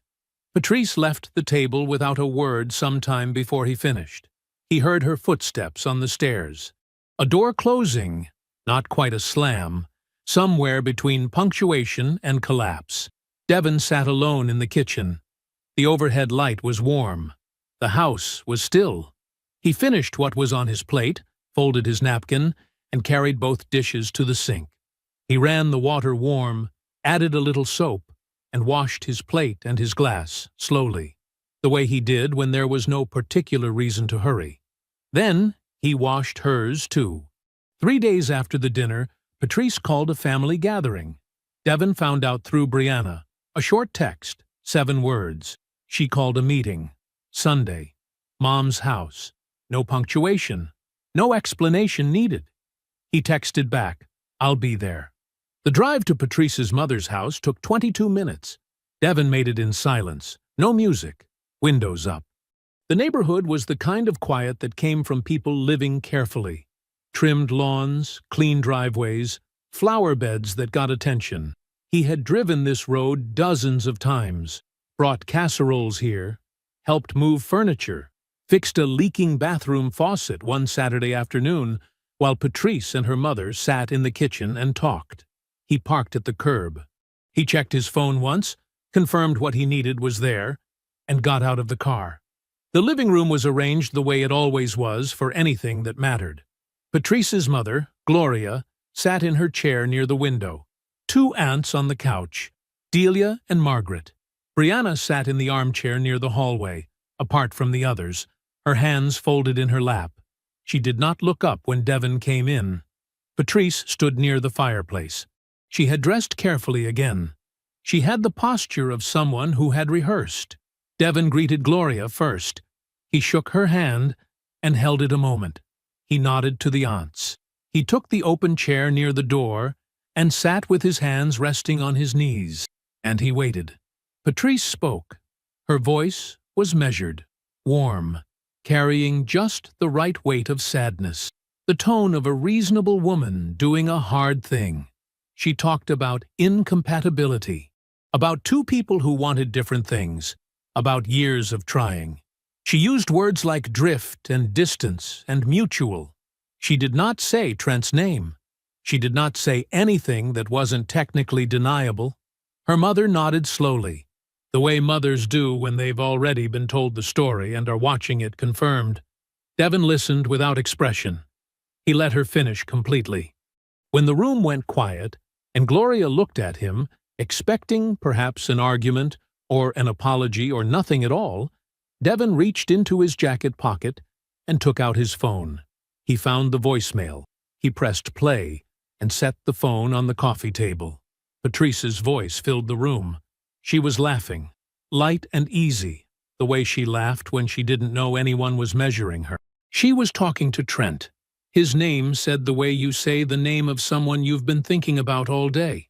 Patrice left the table without a word some time before he finished. He heard her footsteps on the stairs. A door closing, not quite a slam, somewhere between punctuation and collapse. Devon sat alone in the kitchen. The overhead light was warm. The house was still. He finished what was on his plate, folded his napkin, and carried both dishes to the sink. He ran the water warm, added a little soap, and washed his plate and his glass, slowly, the way he did when there was no particular reason to hurry. Then he washed hers, too. 3 days after the dinner, Patrice called a family gathering. Devon found out through Brianna. A short text, 7 words. She called a meeting. Sunday. Mom's house. No punctuation. No explanation needed. He texted back, "I'll be there." The drive to Patrice's mother's house took 22 minutes. Devon made it in silence. No music. Windows up. The neighborhood was the kind of quiet that came from people living carefully. Trimmed lawns, clean driveways, flower beds that got attention. He had driven this road dozens of times, brought casseroles here, helped move furniture, fixed a leaking bathroom faucet one Saturday afternoon while Patrice and her mother sat in the kitchen and talked. He parked at the curb. He checked his phone once, confirmed what he needed was there, and got out of the car. The living room was arranged the way it always was for anything that mattered. Patrice's mother, Gloria, sat in her chair near the window. 2 aunts on the couch, Delia and Margaret. Brianna sat in the armchair near the hallway, apart from the others, her hands folded in her lap. She did not look up when Devon came in. Patrice stood near the fireplace. She had dressed carefully again. She had the posture of someone who had rehearsed. Devon greeted Gloria first. He shook her hand and held it a moment. He nodded to the aunts. He took the open chair near the door and sat with his hands resting on his knees, and he waited. Patrice spoke. Her voice was measured, warm, carrying just the right weight of sadness, the tone of a reasonable woman doing a hard thing. She talked about incompatibility, about 2 people who wanted different things, about years of trying. She used words like drift and distance and mutual. She did not say Trent's name. She did not say anything that wasn't technically deniable. Her mother nodded slowly, the way mothers do when they've already been told the story and are watching it confirmed. Devon listened without expression. He let her finish completely. When the room went quiet, and Gloria looked at him, expecting perhaps an argument or an apology or nothing at all, Devon reached into his jacket pocket and took out his phone. He found the voicemail. He pressed play and set the phone on the coffee table. Patrice's voice filled the room. She was laughing, light and easy, the way she laughed when she didn't know anyone was measuring her. She was talking to Trent. His name said the way you say the name of someone you've been thinking about all day.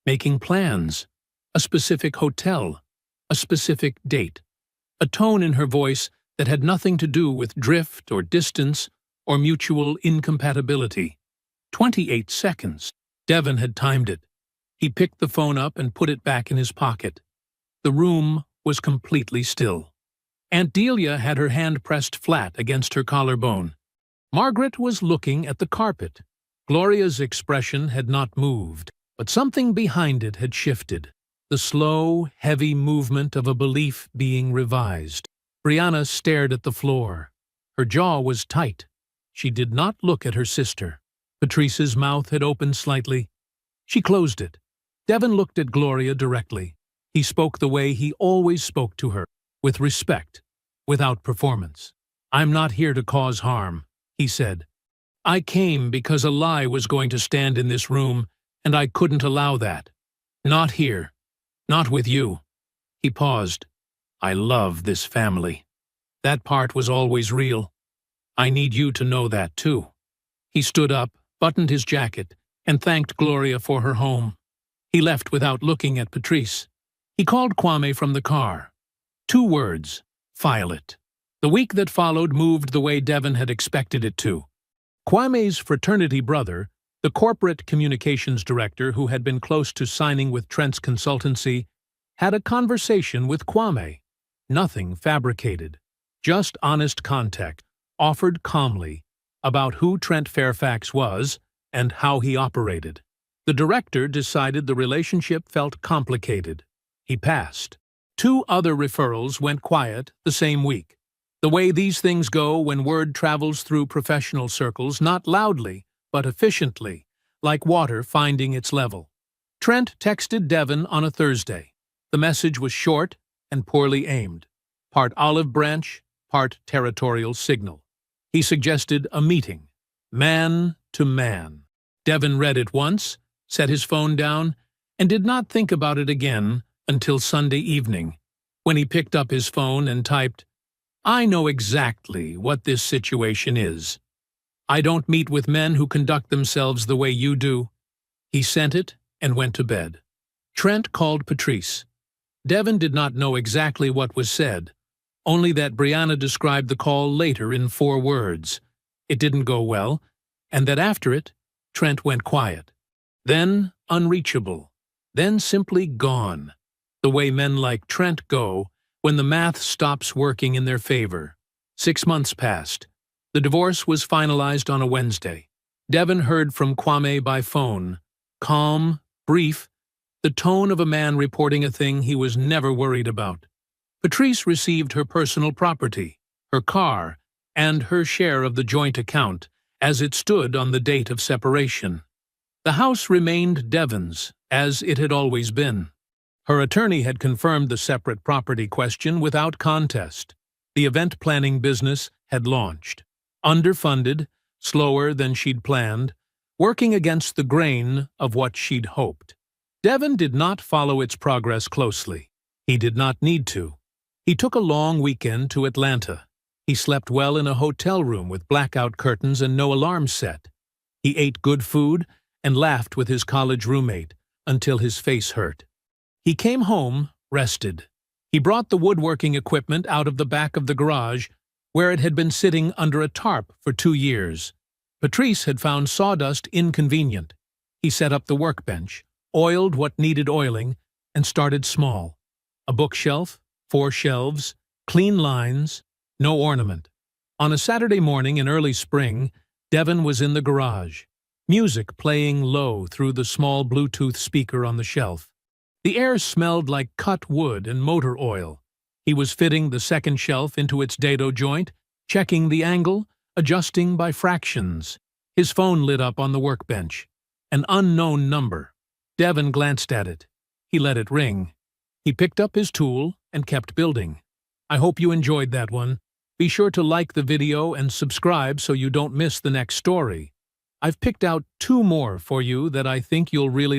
Making plans. A specific hotel. A specific date. A tone in her voice that had nothing to do with drift or distance or mutual incompatibility. 28 seconds. Devon had timed it. He picked the phone up and put it back in his pocket. The room was completely still. Aunt Delia had her hand pressed flat against her collarbone. Margaret was looking at the carpet. Gloria's expression had not moved, but something behind it had shifted. The slow, heavy movement of a belief being revised. Brianna stared at the floor. Her jaw was tight. She did not look at her sister. Patrice's mouth had opened slightly. She closed it. Devon looked at Gloria directly. He spoke the way he always spoke to her, with respect, without performance. "I'm not here to cause harm," he said. "I came because a lie was going to stand in this room, and I couldn't allow that. Not here. Not with you." He paused. "I love this family. That part was always real. I need you to know that, too." He stood up, buttoned his jacket, and thanked Gloria for her home. He left without looking at Patrice. He called Kwame from the car. 2 words: file it. The week that followed moved the way Devon had expected it to. Kwame's fraternity brother, the corporate communications director who had been close to signing with Trent's consultancy, had a conversation with Kwame. Nothing fabricated, just honest contact, offered calmly, about who Trent Fairfax was and how he operated. The director decided the relationship felt complicated. He passed. 2 other referrals went quiet the same week. The way these things go when word travels through professional circles, not loudly, but efficiently, like water finding its level. Trent texted Devon on a Thursday. The message was short and poorly aimed, part olive branch, part territorial signal. He suggested a meeting, man to man. Devon read it once, set his phone down, and did not think about it again until Sunday evening, when he picked up his phone and typed, "I know exactly what this situation is. I don't meet with men who conduct themselves the way you do." He sent it and went to bed. Trent called Patrice. Devon did not know exactly what was said, only that Brianna described the call later in 4 words. It didn't go well, and that after it, Trent went quiet. Then unreachable, then simply gone, the way men like Trent go when the math stops working in their favor. 6 months passed. The divorce was finalized on a Wednesday. Devon heard from Kwame by phone, calm, brief, the tone of a man reporting a thing he was never worried about. Patrice received her personal property, her car, and her share of the joint account, as it stood on the date of separation. The house remained Devon's, as it had always been. Her attorney had confirmed the separate property question without contest. The event planning business had launched. Underfunded, slower than she'd planned, working against the grain of what she'd hoped. Devon did not follow its progress closely. He did not need to. He took a long weekend to Atlanta. He slept well in a hotel room with blackout curtains and no alarm set. He ate good food and laughed with his college roommate until his face hurt. He came home, rested. He brought the woodworking equipment out of the back of the garage, where it had been sitting under a tarp for 2 years. Patrice had found sawdust inconvenient. He set up the workbench, oiled what needed oiling, and started small. A bookshelf, 4 shelves, clean lines, no ornament. On a Saturday morning in early spring, Devon was in the garage, music playing low through the small Bluetooth speaker on the shelf. The air smelled like cut wood and motor oil. He was fitting the second shelf into its dado joint, checking the angle, adjusting by fractions. His phone lit up on the workbench. An unknown number. Devon glanced at it. He let it ring. He picked up his tool and kept building. I hope you enjoyed that one. Be sure to like the video and subscribe so you don't miss the next story. I've picked out 2 more for you that I think you'll really like.